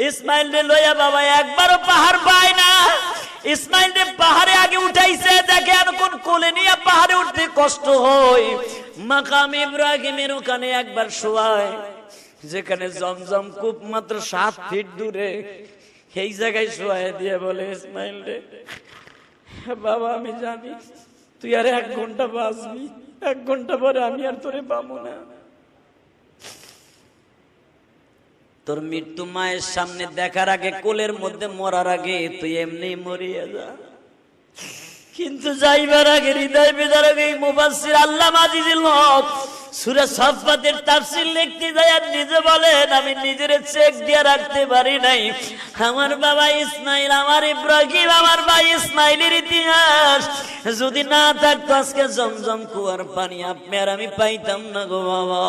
ইসমাইল লইয়া বাবা একবারও পাহাড় পায় না। ইসমাইল পাহাড়ে আগে উঠাইছে, দেখে আর কোন কোলে নিয়ে পাহাড়ে উঠতে কষ্ট হয়। মাকাম ইব্রাহিমের ওখানে একবার শোয়ায়, যেখানে জমজম কূপ মাত্র 7 ফিট দূরে। এই জায়গায় শোয়ায় দিয়ে বলে, ইসমাইল রে বাবা, আমি জানি তুই আর 1 ঘন্টা বাঁচবি, 1 ঘন্টা পরে আমি আর তোরে পাবো না। তোর মৃত্যু মায়ের সামনে দেখার আগে, কোলের মধ্যে মরার আগে তুই এমনি মরিয়া যা। কিন্তু যাইবার আগে, হৃদয় বেদার আগে, মুফাসসির আল্লামা আজিজুল হক সূরা সাফফাতের তাফসীর লিখতে যায় আর নিজে বলেন, আমি নিজের চেক দিয়ে রাখতে পারি নাই। আমার বাবা ইসমাইল, আমার ইব্রাহিম, আমার ভাই ইসমাইলের ইতিহাস যদি না থাকতো, আজকে জমজম কুয়ার পানি আপনি আর আমি পাইতাম না গো বাবা।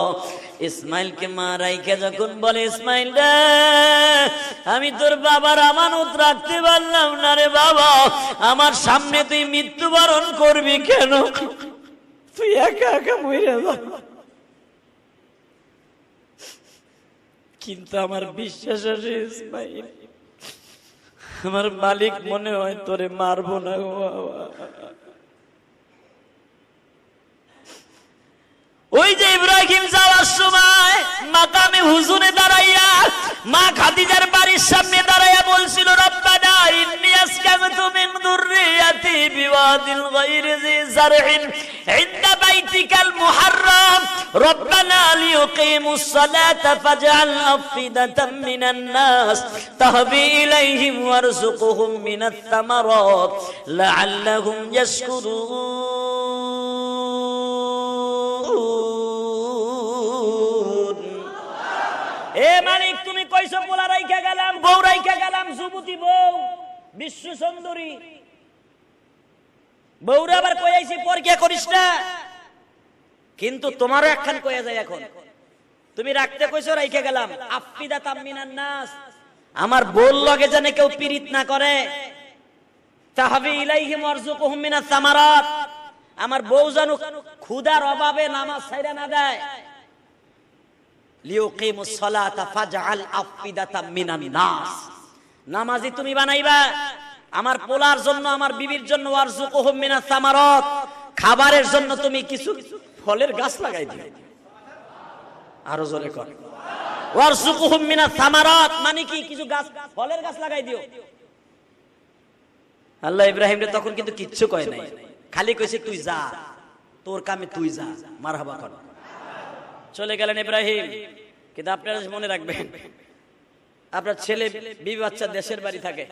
ইসমাইলকে মা রাইখা যখন বলে, ইসমাইল রে আমি তোর বাবার আমানত রাখতে পারলাম না রে বাবা, আমার সামনে তুই মৃত্যুবরণ করবি কেন? তুই একা একা মরে যা। কিন্তু আমার বিশ্বাস আছে ইসমাইল, আমার মালিক মনে হয় তোরে মারবো না গো বাবা। ওই যে ইব্রাহিম যাওয়ার সময় মাকামে হুজুরে দাঁড়াইয়া মা খাদিজার বাড়ির সামনে দাঁড়াইয়া বলছিল, রব্বানা ইন্নী আসকানতু মিন যুররিয়াতি বিওয়াদিন গায়রি জি যারইন ইনদা বাইতিকাল মুহাররাম রব্বানা লিয়ুকিমুস সালাতা ফাজআল আফিদাতাম মিনান নাস তাহবি ইলাইহিম ওয়ারযুকহুম মিনাত তামারাত লাআল্লাহুম ইয়াশকুরুন। এ মালিক, তুমি কইছো পোলা রাইখা গেলাম, বউ রাইখা গেলাম, যুবতী বউ, বিশ্ব সুন্দরী বউরা আবার কই আইছি পরকিয়া করিস না। কিন্তু তোমারও একখান কইয়া যায়, এখন তুমি রাখতে কইছো রাইখা গেলাম। আফিদাতাম মিনান নাস, আমার বউর লগে জানে কেউ পীড়িত না করে। তাহবি ইলাইহিম ওয়ারযুকহুম মিনাত তামারাত, আমার বউ জানো ক্ষুধার অভাবে নামাজ ছাইরা না দেয়। লিউকিমুস সালাতা ফাজআল আফিদাতাম মিনান নাস, নামাজি তুমি বানাইবা আমার পোলার জন্য, আমার বিবির জন্য। ওয়ারযুকহুম মিনাত তামারাত, খাবারের জন্য তুমি কিছু ফলের গাছ লাগাই দিও। আরো জোরে কর, ওয়ারযুকহুম মিনাত তামারাত মানে কি? কিছু গাছ, ফলের গাছ লাগাই দিও। আল্লাহ ইব্রাহিমরে তখন কিন্তু কিচ্ছু কয় নাই, খালি কইছে তুই যা। তোর কামে তুই যা, মারহাবা কর। চলে গেলেন ইব্রাহিম। কিন্তু আপনারা মনে রাখবেন, আপনার ছেলে বিবি বাচ্চা দেশের বাড়ি থাকে,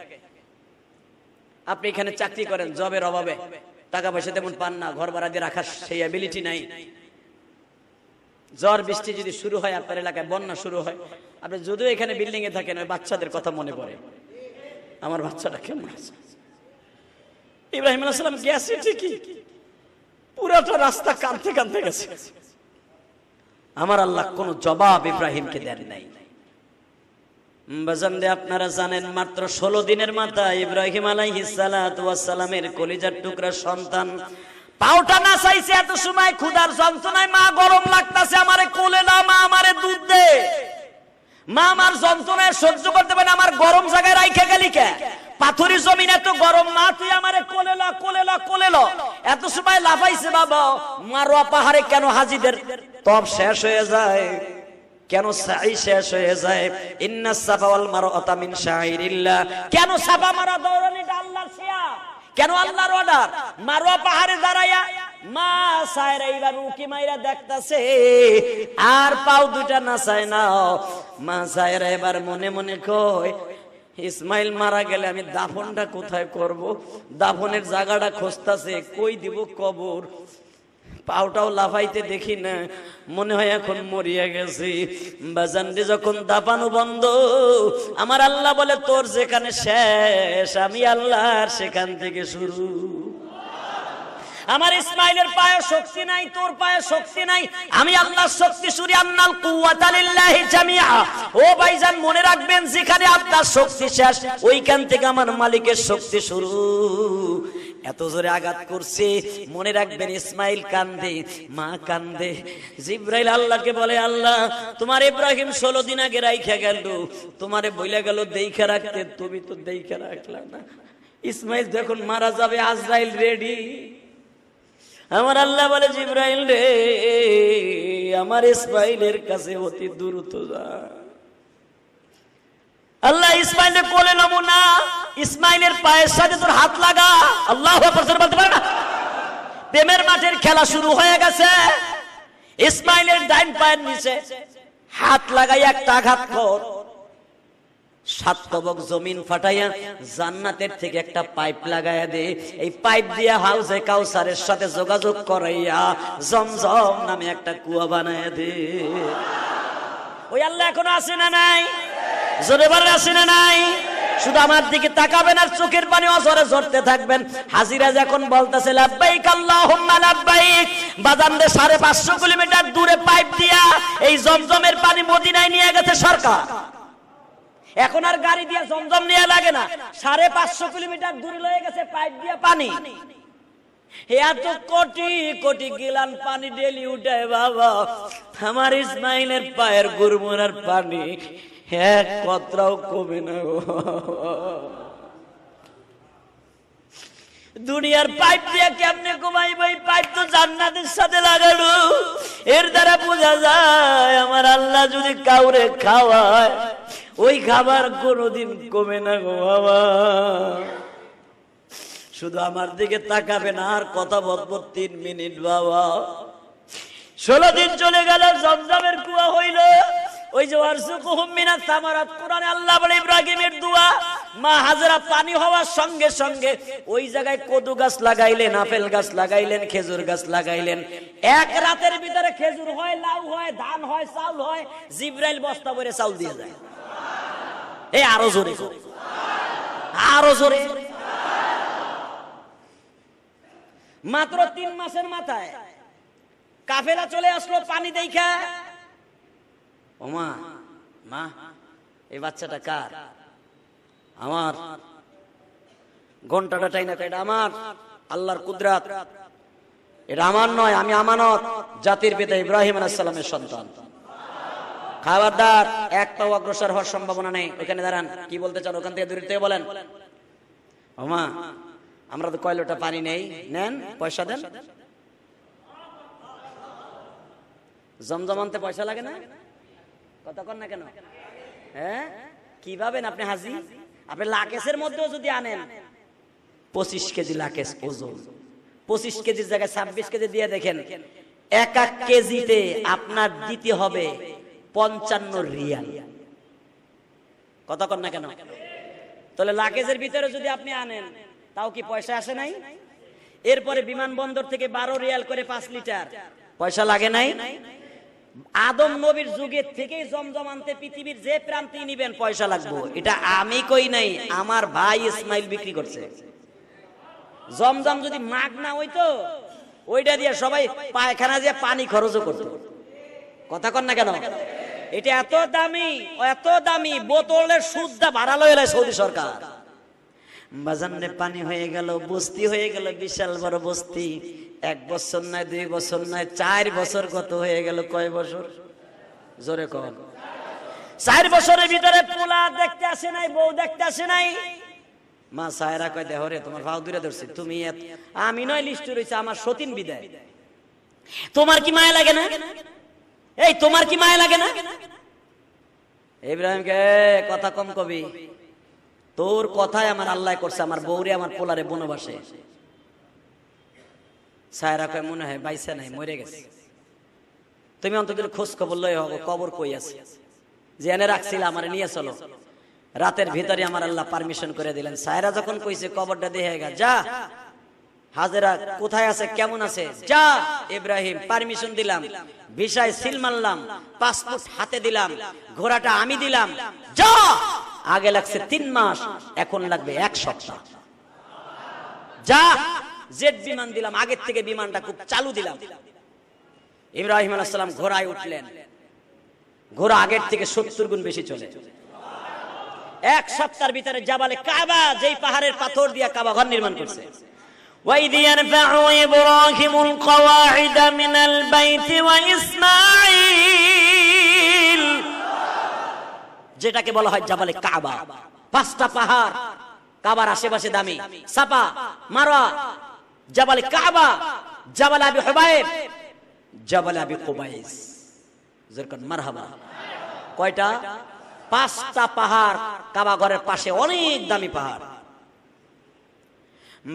আপনি এখানে চাকরি করেন, জবের অভাবে টাকা পয়সা তেমন পান না, ঘর ভাড়া দিয়ে রাখার সেই অ্যাবিলিটি নাই। ঝড় বৃষ্টি যদি শুরু হয়, আপনার এলাকায় বন্যা শুরু হয়, আপনি যদিও এখানে বিল্ডিং এ থাকেন, ওই বাচ্চাদের কথা মনে পড়ে, আমার বাচ্চাটা কেমন আছে। ইব্রাহিম আলাইহিস সালাম গেছে ঠিকই, পুরাটা রাস্তা কাঁদতে কাঁদতে গেছে। আমার আল্লাহ কোন জবাব ইব্রাহিমকে দেন নাই। বাজানদে আপনারা জানেন, মাত্র 16 দিনের মাথায় ইব্রাহিম আলাইহিস সালাতু ওয়াস সালামের কলিজার টুকরা সন্তান পাউটা না চাইছে। এত সময় ক্ষুধার যন্ত্রণায় মা গরম লাগতাছে, আমারে কোলে না, মা আমারে দুধ দে। মা আমার যন্ত্রণায় সহ্য করতে পারে, আমার গরম জায়গায় রাইখা গেলি কে? পাথরি জমিন এত গরম, মা তুই আমারে কোলে লা, কোলে লা, কোলে লা। এত সময় লাফাইছে বাবা। মারোয়া পাহাড়ে কেন হাজিদের তপ শেষ হয়ে যায়, কেন সাই শেষ হয়ে যায়? ইন্নাস সাফা ওয়াল মারওয়াতা মিন শাইরিল্লাহ। কেন সাফা মারওয়া দৌড়ানিটা আল্লাহর শিয়া, কেন আল্লাহর অর্ডার? মারওয়া পাহাড়ে দাঁড়ায়া মা সায়রা এইবার উকি মাইরা দেখতাছে, আর পাও দুটা নাচায় না। মা সায়রা এবার মনে মনে কয়, ইসমাইল মারা গেলে আমি দাফনটা কোথায় করব? দাফনের জায়গাটা খুঁজতাছে, কই দিব কবর। পাউটাও লাফাইতে দেখি না, মনে হয় এখন মরিয়া গেছি। বাজানরে যখন দাফানো বন্ধ, আমার আল্লাহ বলে, তোর যেখানে শেষ, আমি আল্লাহর সেখান থেকে শুরু। আমার ইসমাইলের পায়ে শক্তি নাই, তোর পায়ে শক্তি নাই, আমি আল্লাহর শক্তি শুরি। আন্নাল কুওয়াতা লিল্লাহি জামিআ। ও ভাইজান মনে রাখবেন, যেখানে আপনার শক্তি শেষ, ওইখান থেকে আমার মালিকের শক্তি শুরু। এত জোরে আঘাত করছে, মনে রাখবেন ইসমাইল কান্দে, মা কান্দে। জিবরাইল আল্লাহকে বলে, আল্লাহ তোমার ইব্রাহিম 16 দিন আগে রাইখা গেল, তোমারে বইলা গেল দেইখা রাখতে, তুমি তো দেইখা রাখলা না। ইসমাইল যখন মারা যাবে, আজরাইল রেডি। আমার আল্লাহ বলে, জিবরাইল রে, আমার ইসমাইলের কাছে অতি দ্রুত যা। আল্লাহ ইসমাইলের কোলে নামো না, ইসমাইলের পায়ের সাথে তোর হাত লাগা। আল্লাহু আকবার বলতে পারে না? প্রেমের মাঠের খেলা শুরু হয়ে গেছে। ইসমাইলের ডাইন পায়ের নিচে হাত লাগাই একটা আঘাত কর। 7 তবক জমিন ফাটাইয়া জান্নাতের থেকে একটা পাইপ লাগাইয়া দে। এই পাইপ দিয়া হাউজে কাউসারের সাথে যোগাযোগ করাইয়া জমজম নামে একটা কুয়া বানাইয়া দে। ওই আল্লাহ এখনো আছে না নাই? জোরে বলে আছে না নাই? শুধু আমার দিকে তাকাবেন আর চোখের পানি অঝরে ঝরতে থাকবেন। হাজিরা যখন বলতেছে লাব্বাইক আল্লাহুম্মা লাব্বাইক, বাজানদের 550 কিলোমিটার দূরে পাইপ দিয়া এই জমজমের পানি মদিনায় নিয়ে গেছে সরকার। এখন আর গাড়ি দিয়ে জমজম নিয়ে লাগে না, 550 কিলোমিটার দূরে লয়ে গেছে পাইপ দিয়া পানি। এত কোটি কোটি গিলান পানি ডেলি উঠায় বাবা, আমার ইসমাইলের পায়ের গুরমুরার পানি এক কতরাও কমে না। দুনিয়ার পাইপ দিয়ে কেমনে ঘুমাই ভাই? পাইপ তো জান্নাতের সাথে লাগানো। এর দ্বারা বোঝা যায় আমার আল্লাহ যদি কাউরে খাওয়ায়, ওই খাবার কোনোদিন কমে না গো বাবা। শুধু আমার দিকে তাকাবেন আর কথা বলবো 3 মিনিট বাবা। 16 দিন চলে গেল, জমজমের কুয়া হইল। ওই যে ওয়ারযুকুহুম মিনাস সামারাত, কোরআনে আল্লাহ বলে ইব্রাহিমের দোয়া। মা হাজেরা পানি হওয়ার সঙ্গে সঙ্গে ওই জায়গায় কদু গাছ লাগাইলেন, আপেল গাছ লাগাইলেন, খেজুর গাছ লাগাইলেন। এক রাতের ভিতরে খেজুর হয়, লাউ হয়, ধান হয়, চাউল হয়। জিবরাইল বস্তা ভরে চাউল দিয়ে যায়। এই আরো জোরে, আরো জোরে। মাত্র 3 মাসের মাথায় কাফেলা চলে আসলো পানি দেখা। ওমা, মা এই বাচ্চাটা কার? আমার। ঘন্টাটা টাইনা, এটা আমার, আল্লাহর কুদরত। এটা আমার নয়, আমি আমানত, জাতির পিতা ইব্রাহিম আলাইহিস সালামের সন্তান। খবরদার, এক পাও অগ্রসর হওয়ার সম্ভাবনা নেই। ওখানে দাঁড়ান, কি বলতে চান ওখান থেকে দূরে থেকে বলেন। ওমা, আমরা তো কয়লোটা পানি নেই, নেন পয়সা দেন। জমজম আনতে পয়সা লাগে না? কথা কন না কেন? হ্যাঁ, কি ভাবেন আপনি হাজি? আপনি লাকেশের মধ্যেও যদি আনেন 25 কেজি লাকেশ ওজন, 25 কেজির জায়গায় 26 কেজি দিয়ে দেখেন, এক এক কেজিতে আপনার দিতে হবে 55 রিয়াল। কত কর না কেন? তাহলে লাগেজের ভিতরে যদি আপনি আনেন তাও কি পয়সা আসে নাই? এরপরে বিমানবন্দর থেকে 12 রিয়াল করে 5 লিটার, পয়সা লাগে নাই? আদম নবীর যুগের থেকেই জমজম আনতে পৃথিবীর যে প্রান্তে নিবেন পয়সা লাগবে। এটা আমি কই নাই, আমার ভাই ইসমাইল বিক্রি করছে। জমজম যদি মাগ না হইতো ওইটা দিয়ে সবাই পায়খানা দিয়ে পানি খরচও করতো। কথা কন না কেন? এটা এত দামি বোতলের সুদটা বাড়ালো এলাই সৌদি সরকার। বাজারে পানি হয়ে গেল, বস্তি হয়ে গেল, বিশাল বড় বস্তি। 1 বছর নয়, 2 বছর নয়, 4 বছর কত হয়ে গেল? কয় বছর? জোরে কন। 4 বছরের ভিতরে পোলা দেখতে আসে নাই, বউ দেখতে আসে নাই। মা সায়রা কয়, দেহ রে তোমার ভাও দূরে ধরছি, তুমি আমি নয় লিস্টে রয়েছে আমার সতীন বিদায়। তোমার কি মায়া লাগে না? এই তোমার কি মায়া লাগে না? ইব্রাহিমকে কথা কম কবি, তোর কথাই আমার আল্লাহ করছে আমার বউরে আমার পোলারে বনবাসে। সায়রা কয়, মনে হয় বাইসা নাই, মরে গেছে। তুমি অন্তত খোঁজ খবর লই হোক, কবর কই আছে, জেনে রাখছিল আমার নিয়ে চলো। রাতের ভিতরে আমার আল্লাহ পারমিশন করে দিলেন। সায়রা যখন কইছে কবরটা দেখে গা, যা হাজেরা কোথায় আছে, কেমন আছে, যা। ইব্রাহিম পারমিশন দিলাম, ভিসায় সিল মারলাম, পাসপোর্ট হাতে দিলাম, ঘোড়াটা আমি দিলাম, যা। আগে লাগছে 3 মাস, এখন লাগবে 1 সপ্তাহ। যা। জেট বিমান দিলাম, আগের থেকে বিমানটা খুব চালু দিলাম। ইব্রাহিম আলাইহিস সালাম ঘোড়ায় উঠলেন। ঘোড়া আগের থেকে 70 গুণ বেশি চলে। 1 সপ্তাহের ভিতরে জাবালে কাবা, যেই পাহাড়ের পাথর দিয়া কাবা ঘর নির্মাণ করছে। وَإِذْ يَرْفَعُ إِبْرَاهِيمُ الْقَوَاعِدَ مِنَ الْبَيْتِ وَإِسْمَاعِيلُ, যেটাকে বলা হয় জাবালে কাবা। 5টা পাহাড় কাবার আশেপাশে দামি, সাফা, মারওয়া, জাবালে কাবা, জাবাল আবি হুবাইব, জাবাল আবি কুবাইস। যেরকম মারহাবা। কয়টা? 5টা পাহাড় কাবা ঘরের পাশে, অনেক দামি পাহাড়।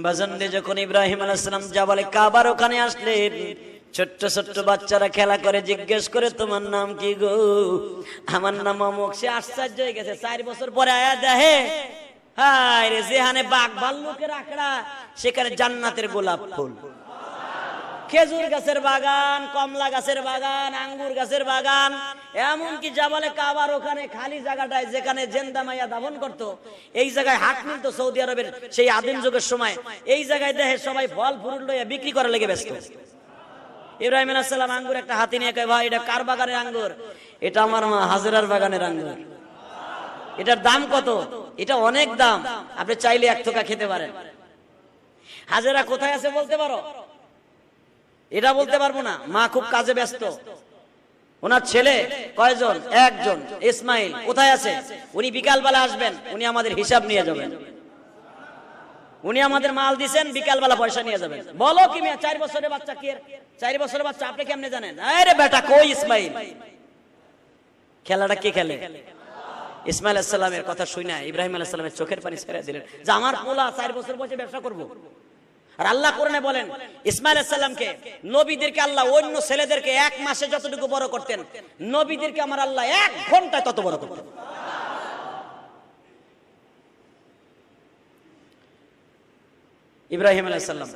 বাজানদে যখন ইব্রাহিম আলাইহিস সালাম জাবালে কাবার ওখানে আসলেন, ছোট্ট ছোট্ট বাচ্চারা খেলা করে, জিজ্ঞেস করে তোমার নাম কি গো? আমার নাম অমুক। সে আশ্চর্য হয়ে গেছে, 4 বছর পরে আয়া দেখে, হায় রে, যেখানে বাঘ ভাল্লুকের আখড়া সেখানে জান্নাতের গোলাপ ফুল। খেজুর গাছের বাগান, কমলা গাছের বাগান, আঙ্গুর গাছের বাগান। এমনকি জাবালে কাবার ওখানে খালি জায়গাটায় যেখানে জেন্দা মাইয়া দাফন করতো, এই জায়গায় হাট মিলতো সৌদি আরবের সেই আদিম যুগের সময়। এই জায়গায় দেখে সবাই ফল ফুল লইয়া বিক্রি করা লেগে ব্যস্ত। ইব্রাহিম আলাইহিস সালাম আঙ্গুর একটা হাতে নিয়ে কয়, ভাই এটা কার বাগানের আঙ্গুর? এটা আমার মা হাজেরার বাগানের আঙ্গুর। এটার দাম কত? এটা অনেক দাম, আপনি চাইলে 1 থোকা খেতে পারেন। হাজেরা কোথায় আছে বলতে পারো? এটা বলতে পারবো না, মা খুব কাজে ব্যস্ত। ওনার ছেলে কয়জন? 1 জন, ইসমাইল। কোথায় আছে? উনি বিকালবেলা আসবেন, উনি আমাদের হিসাব নিয়ে যাবেন। উনি আমাদের মাল দিবেন, বিকালবেলা পয়সা নিয়ে যাবেন। বলো কি মিয়া, 4 বছরের বাচ্চা কি? 4 বছরের বাচ্চা আপনি কেমনে জানেন? আরে বেটা, কই ইসমাইল? খেলাটা কে খেলে? ইসমাইল আলাইহিস সালামের কথা শুনে ইব্রাহিম আলাইহিস সালামের চোখের পানি ছেড়ে দিলেন যে আমার পোলা 4 বছর বয়সে ব্যবসা করব। আর আল্লাহ কোরআনে বলেন, ইসমাইল আলাইহিস সালামকে, নবীদেরকে আল্লাহ অন্য ছেলেদেরকে 1 মাসে যতটুকু বড় করতেন, নবীদেরকে আমার আল্লাহ 1 ঘন্টায় তত বড় করতেন। ইব্রাহিম আলাইহিস সালাম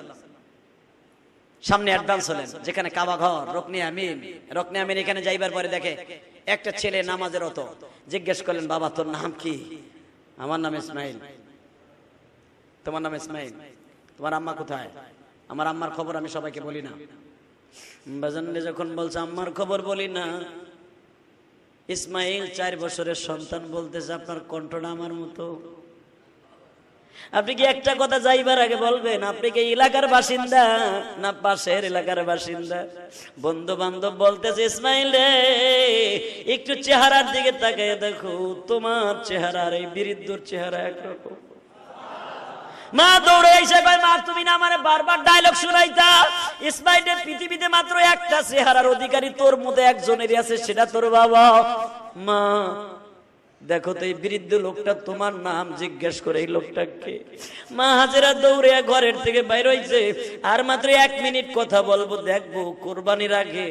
সামনে অ্যাডভান্স হলেন, যেখানে কাবা ঘর, রুকনে আমিন। রুকনে আমিন এখানে যাইবার পরে দেখে একটা ছেলে নামাজের রত। জিজ্ঞেস করলেন, বাবা তোর নাম কি? আমার নাম ইসমাইল। তোমার নাম ইসমাইল? তোমার আম্মা কোথায়? আমার আম্মার খবর আমি সবাইকে বলি না। বাজানলে যখন বলছে আম্মার খবর বলি না, ইসমাইল 4 বছরের সন্তান বলতেছে, আপনার কণ্ঠটা আমার মতো। আপনি কি একটা কথা যাইবার আগে বলবেন আপনি কি এলাকার বাসিন্দা না পাশের এলাকার বাসিন্দা? বন্ধু বান্ধব বলতেছে, ইসমাইল রে, একটু চেহারার দিকে তাকিয়ে দেখো, তোমার চেহারা আর এই বৃদ্ধর চেহারা একরকম। মা দৌড়ে এসে কয়, মা তুমি না আমারে বারবার ডায়লগ শুনাইতা, ইসমাইলের পৃথিবীতে মাত্র একটা চেহারার অধিকারী তোর মধ্যে একজনেরই আছে, সেটা তোর বাবা। মা দেখো তো এই বৃদ্ধ লোকটা তোমার নাম জিজ্ঞেস করে এই লোকটাকে। মা হাজেরা দৌড়ে ঘরের থেকে বাইর হইছে, আর মাত্র 1 মিনিট কথা বলবো, দেখবো কোরবানির আগে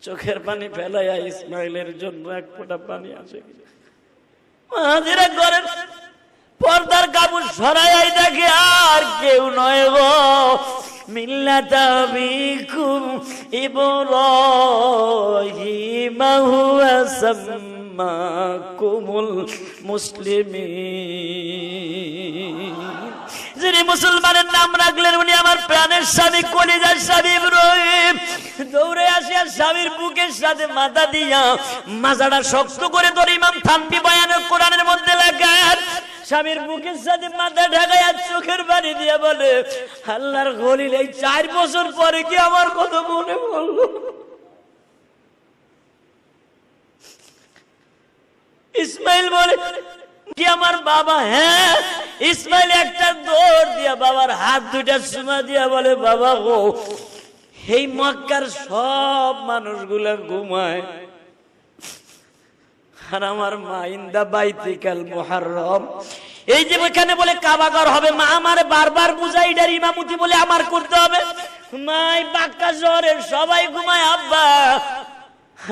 চোখের পানি ফেলাইয়া ইসমাইলের জন্য 1 ফোঁটা পানি আসে। মা হাজেরা ঘরের পর্দার কাপড় সরাই দেখে আর কেউ নয় গো, মিল্লাতা বিকুম ইব্রাহিম হুয়া সাম্মাকুমুল মুসলিমিন। যিনি মুসলমানের নাম রাখলেন উনি আমার প্রাণের স্বামী, কলিজার স্বামী ইব্রাহিম। দৌড়ে আসিয়া স্বামীর বুকের সাথে মাথা দিয়া মাজাটা শক্ত করে ধরে ইমাম থানভী বয়ানের কোরআনের মধ্যে লেখেন, স্বামীর বুকের সাথে মাথা ঢাকাইয়া চোখের পানি দিয়ে বলে, আল্লাহর খলিল এই 4 বছর পরে কি আমার কথা মনে পড়লো? ইসমাইল বলে, কি আমার বাবা? হ্যাঁ। ইসমাইল একটা দৌড় দিয়া বাবার হাত দুইটা চুমা দিয়া বলে, বাবা গো, এই মক্কার সব মানুষগুলা ঘুমায়, আর আমার মা ইন্দা বাইতিকাল মুহাররম, এই যে এখানে বলে কাবাঘর হবে, মা আমারে বারবার বুঝাই এটার ইমামতি বলে আমার করতে হবে। মাই বাক্কা শহরের সবাই ঘুমায় আব্বা,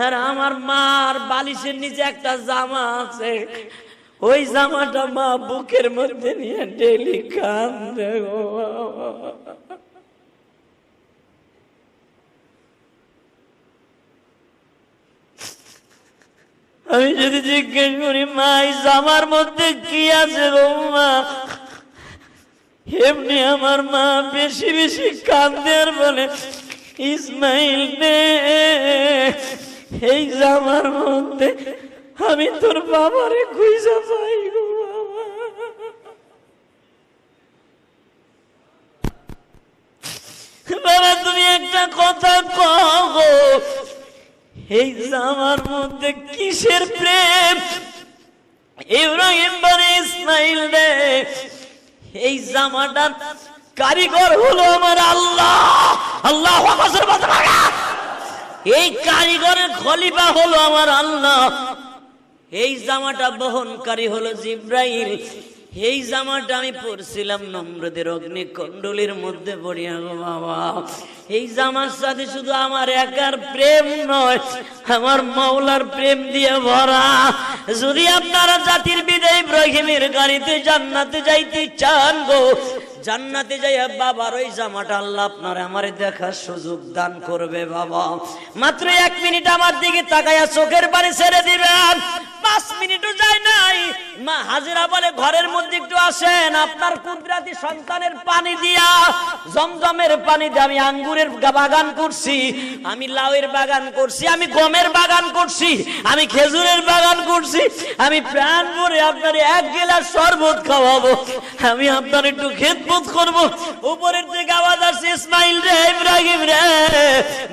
আর আমার মার বালিশের নিচে একটা জামা আছে, ওই জামাটা মা বুকের মধ্যে নিয়ে ডেলি কান্দে গো। আমি যদি জিজ্ঞেস করি, মা এই জামার মধ্যে কি আছে গো মা, এমনি আমার মা বেশি বেশি কান্দে আর বলে, ইসমাইল নে, এই জামার মধ্যে আমি তোর বাবারে খুঁজে পাই গো বাবা। বাবা তুমি একটা কথা কও, এই জামার মধ্যে কিসের প্রেম? ইব্রাহিম বলে, ইসমাইল রে, এই জামাটার কারিগর হলো আমার আল্লাহ। আল্লাহু আকবার। এই কারিগরের খলিফা হলো আমার আল্লাহ, এই জামাটা বহনকারী হলো জিব্রাইল। এই জামাটা আমি পরছিলাম নমরুদের অগ্নিকুণ্ডলীর মধ্যে পড়িয়া গো বাবা। এই জামার সাথে শুধু আমার একার প্রেম নয়, আমার মাওলার প্রেম দিয়ে ভরা। যদি আপনারা জাতির বিদায় ইব্রাহিমের গাড়িতে জান্নাতে যাইতে চান গো, জান্নাতে যাইয়া বাবার ওই জামাটা আল্লাহ আপনার আমারে দেখার সুযোগ দান করবে বাবা। মাত্র 1 মিনিট আমার দিকে তাকাইয়া চোখের পানি ছেড়ে দিবেন। 5 মিনিটও যায় নাই, মা হাজেরা বলে, ঘরের মধ্যে একটু আসেন, আপনার কুদরতি সন্তানের পানি দিয়া, জমজমের পানি দিয়ে আমি আঙ্গুরের বাগান করছি, আমি লাউয়ের বাগান করছি, আমি গমের বাগান করছি, আমি খেজুরের বাগান করছি, আমি প্রাণ ভরে আপনার 1 গিলাস শরবত খাওয়াবো, আমি আপনার একটু খেদমত করবো। উপরের থেকে আওয়াজ আসছে, ইসমাইল রে, ইব্রাহিম রে,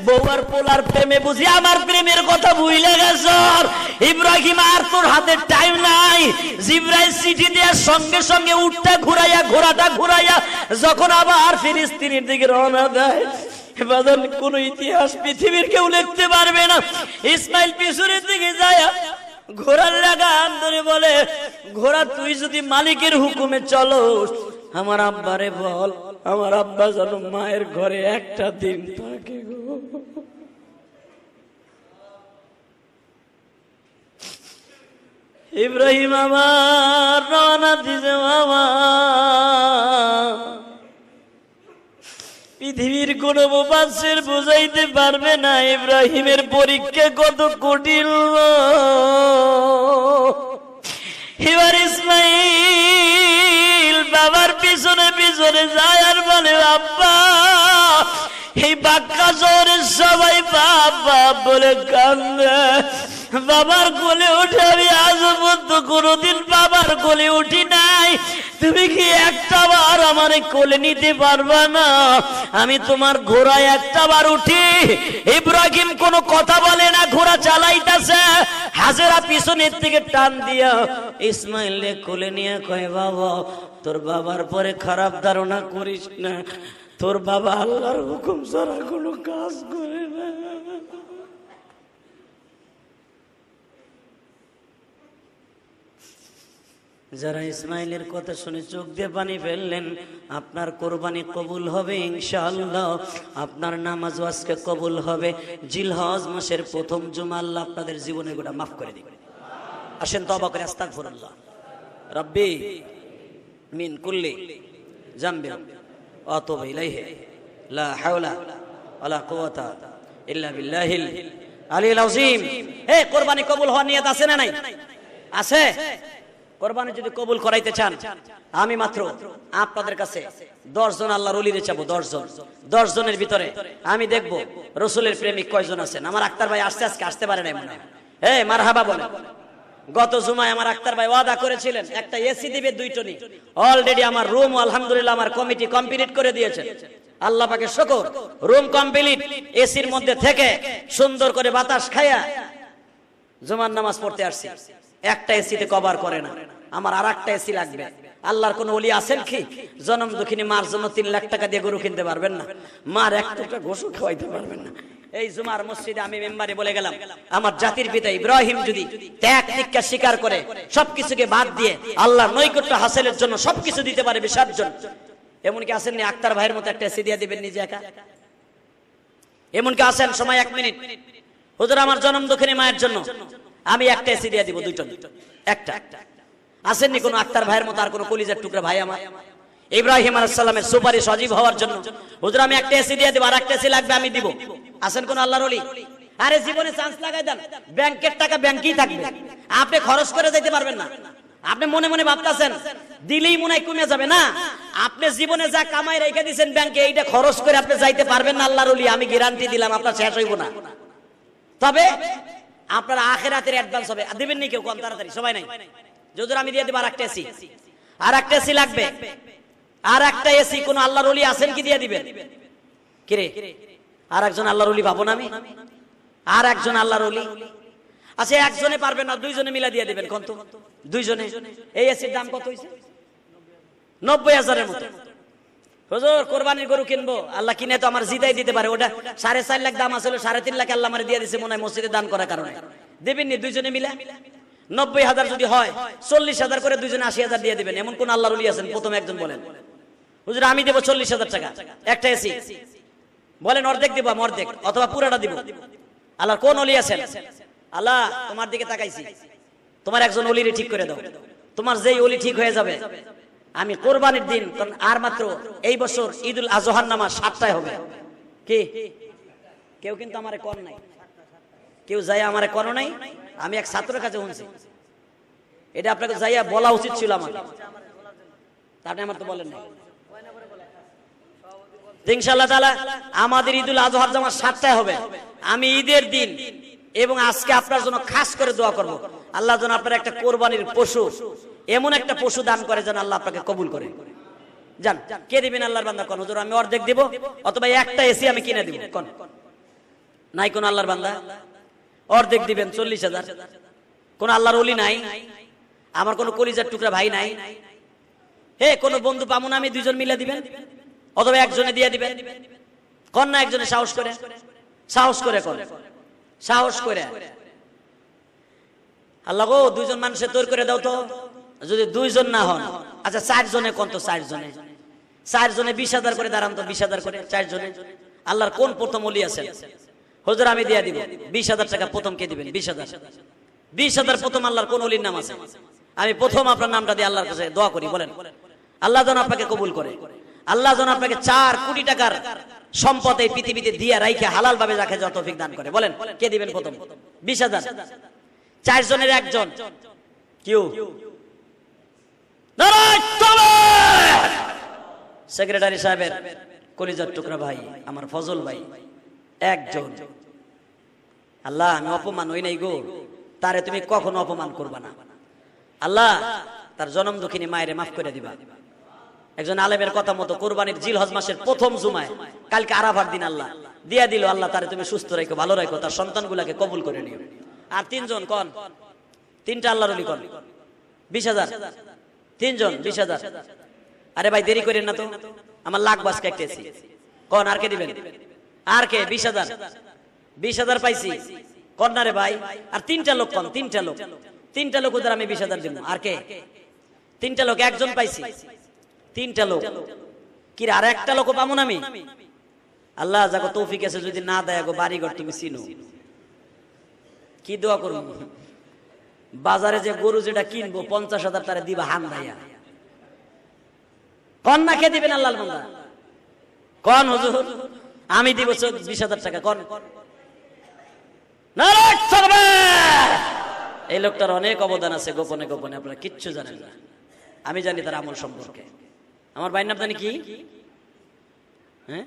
বউয়ার পোলার প্রেমে বুঝি আমার প্রেমের কথা ভুলে গেছ। ইব্রাহিম আর তোর হাতে টাইম নাই। জিবরাইল চিঠি দেওয়ার সঙ্গে সঙ্গে উটটা ঘুরাইয়া, ঘোড়াটা ঘুরাইয়া যখন আবার ফিলিস্তিনের দিকে রওনা দেয়, কোন ইতিহাস পৃথিবীর কেউ লিখতে পারবে না। ইসমাইল পিছনের দিকে যায়, ঘোড়ার লাগাম ধরে বলে, ঘোড়া তুই যদি মালিকের হুকুমে চলো, আমার আব্বারে বল, আমার আব্বা যেন মায়ের ঘরে একটা দিন থাকে গো। ইব্রাহিম আমার রওনা দিছে বাবা। পৃথিবীর কোন মুফাসসির বুঝাইতে পারবে না ইব্রাহিমের পরীক্ষা কত কঠিন। এবার ইসমাইল বাবার পিছনে পিছনে যায় আর বলে, আব্বা, এই বাক্কা শহরের সবাই বাপ বাপ বলে কান্দে। বাবার কোলে উঠে আমি আজ পর্যন্ত কোনোদিন বাবার কোলে উঠি নাই, তুমি কি একটা বার আমার কোলে নিতে পারবা না? আমি তোমার ঘোড়ায় একটা বার উঠি। ইব্রাহিম কোনো কথা বলে না, ঘোড়া চালাইতেছে। হাজেরা পিছনের থেকে টান দিয়া ইসমাইলকে কোলে নিয়ে কয়, বাবা, তোর বাবার পরে খারাপ ধারণা করিস না, তোর বাবা আল্লাহর হুকুম ছাড়া কোনো কাজ করে না। যারা ইসমাইলের কথা শুনে চোখ দিয়ে পানি ফেললেন, আপনার কোরবানি কবুল হবে ইনশাআল্লাহ। আপনার নামাজ আজকে কবুল হবে। জিলহজ মাসের প্রথম জুমা আল্লাহ আপনাদের জীবনের গোটা মাফ করে দিবেন। আসেন তওবা করে আস্তাগফিরুল্লাহ রাব্বি মিন কুল্লি জামবি ওয়া আতুবু ইলাইহি লা হাওলা ওয়ালা কুওয়াতা ইল্লা বিল্লাহিল আলিয়্যিল আযীম। হে, কোরবানি কবুল হওয়ার নিয়ত আছে না নাই? আছে। কোরবানি যদি কবুল করাইতে চান, আমি মাত্র আপনাদের কাছে 10 জন আল্লাহর ওলিরে চাবো। 10 জনের ভিতরে আমি দেখব রাসূলের প্রেমিক কয়জন আছেন। আমার আক্তার ভাই আজকে আসতে পারে নাই মনে হয়। হে মারহাবা বলেন। গত জুমায় আমার আক্তার ভাই ওয়াদা করেছিলেন একটা এসি দিবে 2 টনি। অলরেডি আমার রুম আলহামদুলিল্লাহ আমার কমিটি কমপ্লিট করে দিয়েছে। আল্লাহ পাকে শুকর, রুম কমপ্লিট, এসির মধ্যে থেকে সুন্দর করে বাতাস খায়া জুমার নামাজ পড়তে আসছি। একটা এসিতে কভার করে না, আমার আরেকটা এসি লাগবে। আল্লাহর কোন ওলি আছেন কি জনম দুঃখিনী মার জন্য 3 লাখ টাকা দিয়ে গরু কিনতে পারবেন না? মার একটা গোশু খাওয়াইতে পারবেন না? এই জুমার মসজিদে আমি মেম্বারে বলে গেলাম, আমার জাতির পিতা ইব্রাহিম যদি ত্যাগ তিতিক্ষা স্বীকার করে সবকিছুকে বাদ দিয়ে আল্লাহর নৈকট্য হাসিলের জন্য সবকিছু দিতে পারে বিসর্জন, এমন কি আছেন? আক্তার ভাইয়ের মতো একটা এসি দিয়ে দিবেন নিজে একা? এমন কি আছেন? সময় 1 মিনিট। হুজুর আমার জনম দুঃখিনী মায়ের জন্য আমি একটা এসি দিয়ে দিব 2 টন। একটা আসেননি কোন আক্তার ভাইয়ের মতো আর কোন কলিজার টুকরা ভাই আমার? ইব্রাহিম আলাইহিস সালামের সুপারিশ সজীব হওয়ার জন্য হুজুর আমি একটা এসি দিয়ে দেব, আর একটা এসি লাগবে আমি দিব। আসেন কোন আল্লাহর ওলি? আরে জীবনে চান্স লাগাই দেন, ব্যাংকের টাকা ব্যাংকেই থাকবে, আপনি খরচ করে যেতে পারবেন না। আপনি মনে মনে ভাবতাছেন দিলেই মনে হয় কমে যাবে না। আপনি জীবনে যা কামাই রেখে দিয়েছেন ব্যাংকে, এইটা খরচ করে আপনি যাইতে পারবেন না আল্লাহর ওলি, আমি গ্যারান্টি দিলাম আপনার শেষ হইব না। তবে আপনার আখিরাতের অ্যাডভান্স হবে। দিবেন নি কেউ? কোন তাড়াতাড়ি সবাই নাই। যদি আমি দিয়ে দেব আর একটা এসি, আর একটা এসি লাগবে, আর একটা এসি কোন আল্লাহর ওলি আছেন কি দিয়ে দিবেন? কি রে, আর একজন আল্লাহর ওলি পাবো না আমি? আর একজন আল্লাহর ওলি আচ্ছা, একজনে পারবেন না, 2 জনে মিলা দিয়ে দিবেন। কোন তো 2 জনে? এই এসির দাম কত হইছে? 90,000 এর মতো। হুজুর কোরবানির গরু কিনবো, আল্লাহ কিনে তো আমার জিতাই দিতে পারে। ওটা 4.5 লাখ দাম আছিল, 3.5 লাখ আল্লাহ আমার দিয়ে দিয়েছে মনে হয় মসজিদে দান করার কারণে। দেবেন নি 2 জনে মিলে? 90,000 যদি হয় 40,000 করে 2 জনে 80,000 দিয়ে দিবেন। এমন কোন আল্লাহর ওলি আছেন? প্রথম একজন বলেন। হুজুর আমি দেব 40,000 টাকা একটা এসি। বলেন অর্ধেক দিব, আমি অর্ধেক অথবা পুরাটা দিব। আল্লাহর কোন ওলি আছেন? আল্লাহ তোমার দিকে তাকাইছি, তোমার একজন ওলিরে ঠিক করে দাও। তোমার যেই ওলি ঠিক হয়ে যাবে, আমি কোরবানির দিন, আর মাত্র এই বছর ঈদুল আজহার নামাজ 7টায় হবে। কি কেউ কিন্তু আমারে কোন নাই, কেউ যাই আমারে কোন নাই। আমি এক ছাত্রের কাছে শুনছি, এটা আপনাকে যাইয়া বলা উচিত ছিল আমার, তারপরে আমার তো বলেন নাই। ইনশাআল্লাহ তাআলা আমাদের ঈদুল আজহার জামাত 7টায় হবে। আমি ঈদের দিন এবং আজকে আপনার জন্য খাস করে দোয়া করব, আল্লাহ যেন আপনার একটা কোরবানির পশু, এমন একটা পশু দান করে যেন আল্লাহ আপনাকে কবুল করে। জান কে দিবেন আল্লাহর বান্দা? কোন হুজুর আমি অর্ধেক দিব অথবা একটা এসি আমি কিনে দিব। কোন নাই কোন আল্লাহর বান্দা? অর্ধেক দিবেন 40,000। কোন আল্লাহর ওলি নাই? আমার কোন কলিজার টুকরা ভাই নাই? হে কোন বন্ধু পামু না আমি 2 জন মিলে দিবেন অথবা একজনে দিয়ে দিবেন? কোন না একজনে সাহস করে, সাহস করে কোন, সাহস করে। আল্লাহ গো 2 জন মানুষের তৈরি করে দাও তো। যদি 2 জন না হন, আচ্ছা 4 জনে কোন তো? 4 জনে 20,000 করে দাঁড়ান তো, 20,000 করে 4 জনে। আল্লাহর কোন প্রথম ওলি আছেন? হুজুর আমি দিয়ে দিব 20,000 টাকা। প্রথম কে দিবেন? 20,000 প্রথম আল্লাহর কোন ওলির নাম আছে? আমি প্রথম আপনার নামটা দিয়ে আল্লাহর কাছে দোয়া করি। বলেন আল্লাহ যেন আপনাকে কবুল করে, আল্লাহ যেন আপনাকে 4 কোটি টাকার সম্পদ এই পৃথিবীতে দিয়ে রাইখে হালাল ভাবে রাখে যত তৌফিক দান করে। বলেন কে দিবেন প্রথম? 20,000। 4 জনের একজন কেউ? সেক্রেটারি সাহেবের কলিজার টুকরা ভাই আমার ফজল ভাই একজন। আল্লাহ আমি অপমান হই নাই গো, তারে তুমি কখনো অপমান করবা না। আল্লাহ তার জনম দুঃখিনী মায়েরে মাফ করে দিবা। একজন আলেমের কথা মতো কোরবানির জিলহজ মাসের প্রথম জুমায়, কালকে আরাফার দিন আল্লাহ দিয়া দিল। আল্লাহ তারে তুমি সুস্থ রাখো, ভালো রাখো, তার সন্তানগুলাকে কবুল করে নিও। আর 3 জন কোন? 3টা আল্লাহর ওলি কোন? 20,000। 3 জন 20,000। আরে ভাই দেরি করেন না তো, আমার লাখ বাস কাটতেছি। কোন আর কে দিবেন? আর কে? 20,000। 20,000 পাইছি কোন না রে ভাই? আর 3টা লোক কোন? 3টা লোক ওদের আমি 20,000 দিব। আর কে? তিনটা লোক, একজন পাইছি, তিনটা লোক কি আর একটা লোক পাবো না আমি? আল্লাহ যাকে তৌফিক আছে যদি না দেয় গো বাড়িঘর তুমি চিনো, কি দোয়া করবো? বাজারে যে গরু যেটা কিনবো 50,000 তারা দিবা হান দাইয়া, কন না কে দিবেন আল্লাহর বান্দা? কন হুজুর আমি দিব 20,000 টাকা, কন। এই লোকটার অনেক অবদান আছে গোপনে গোপনে, আপনারা কিচ্ছু জানেন না, আমি জানি তার আমল সম্পর্কে। আমার ভাইয়ের নাম জানি কি? হ্যাঁ,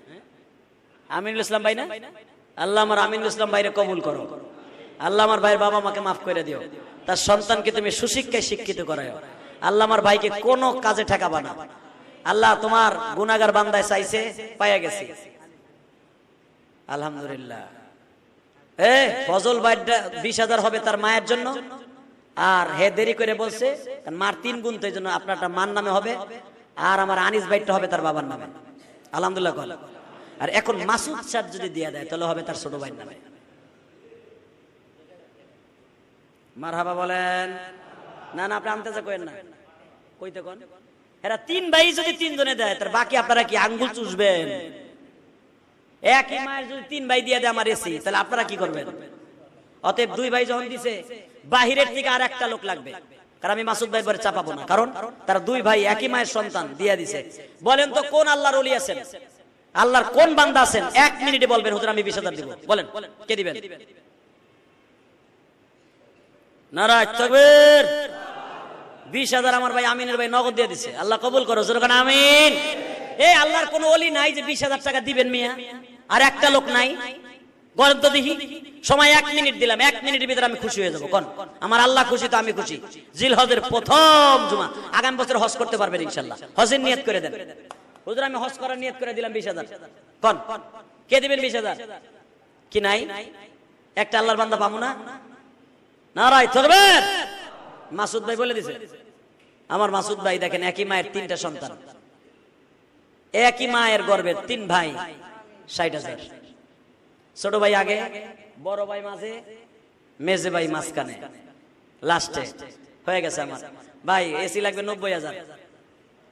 আমিনুল ইসলাম ভাই না? আল্লাহ আমার আমিনুল ইসলাম ভাইরে কবুল করো। আল্লাহ আমার ভাইয়ের বাবা মাকে মাফ করে দিও, তার সন্তানকে তুমি সুশিক্ষায় শিক্ষিত করাও। আল্লাহ আমার ভাইকে কোনো কাজে ঠেকাবা না। আল্লাহ তোমার গুনাহগার বান্দায় চাইছে, পাইয়া গেছি, আলহামদুলিল্লাহ। ফজল ভাইটা 20,000 হবে তার মায়ের জন্য, আর হে দেরি করে বলছে মার 3 গুণ, তো এই জন্য আপনারটা মার নামে হবে, আর আমার আনিস ভাইটা হবে তার বাবার নামে, আলহামদুলিল্লাহ। আর এখন মাসুদ সাহেব যদি দিয়ে দেয় তাহলে হবে তার ছোট ভাইয়ের নামে। মারহাবা বলেন না? না আপনি আনতে যা কইেন না, কইতে কোন এরা 3 ভাই যদি 3 জনে দেয় তার বাকি আপনারা কি আঙ্গুল চুষবেন? একই মায়ের যদি 3 ভাই দিয়ে দেয় আমার এসি, তাহলে আপনারা কি করবেন? অতএব 2 ভাই যখন দিছে বাহিরের থেকে আর একটা লোক লাগবে, কারণ আমি মাসুদ ভাই পরে চাপাবো না, কারণ তারা 2 ভাই একই মায়ের সন্তান দিয়ে দিছে। বলেন তো কোন আল্লাহর ওলি আছেন, আল্লাহর কোন বান্দা আছেন 1 মিনিটে বলবেন হুজুর আমি 20,000 দিব? বলেন কে দিবেন? নারায়ে তাকবীর। 20,000 আমার ভাই আমিনের ভাই নগদ দিয়ে দিছে, আল্লাহ কবুল করো, জোরে কান আমিন। এই আল্লাহর কোন ওলি নাই যে 20,000 টাকা দিবেন মিয়া? আর একটা লোক নাই? বলেন তো দেখি, সময় 1 মিনিট দিলাম, 1 মিনিটের ভিতরে আমি খুশি হয়ে যাবো। কোন আমার আল্লাহ খুশি তো আমি খুশি। জিলহজের প্রথম জুমা, আগামী বছর হজ করতে পারবেন ইনশাআল্লাহ। হজের নিয়ত করে দেন, হুজুর আমি হজ করার নিয়ত করে দিলাম 20,000। কোন কে দিবেন 20,000? কি নাই? একটা আল্লাহর বান্দা পাবো না? নারায়ে তাকবীর। মাসুদ ভাই বলে দিছে, আমার মাসুদ ভাই দেখেন একই মায়ের 3টা সন্তান, একই মায়ের গর্ভের 3 ভাই, 60,000। ছোট ভাই আগে, বড় ভাই মাঝে, মেজে ভাই মাঝখানে, লাস্টে হয়ে গেছে আমার ভাই। এসি লাগবে 90,000,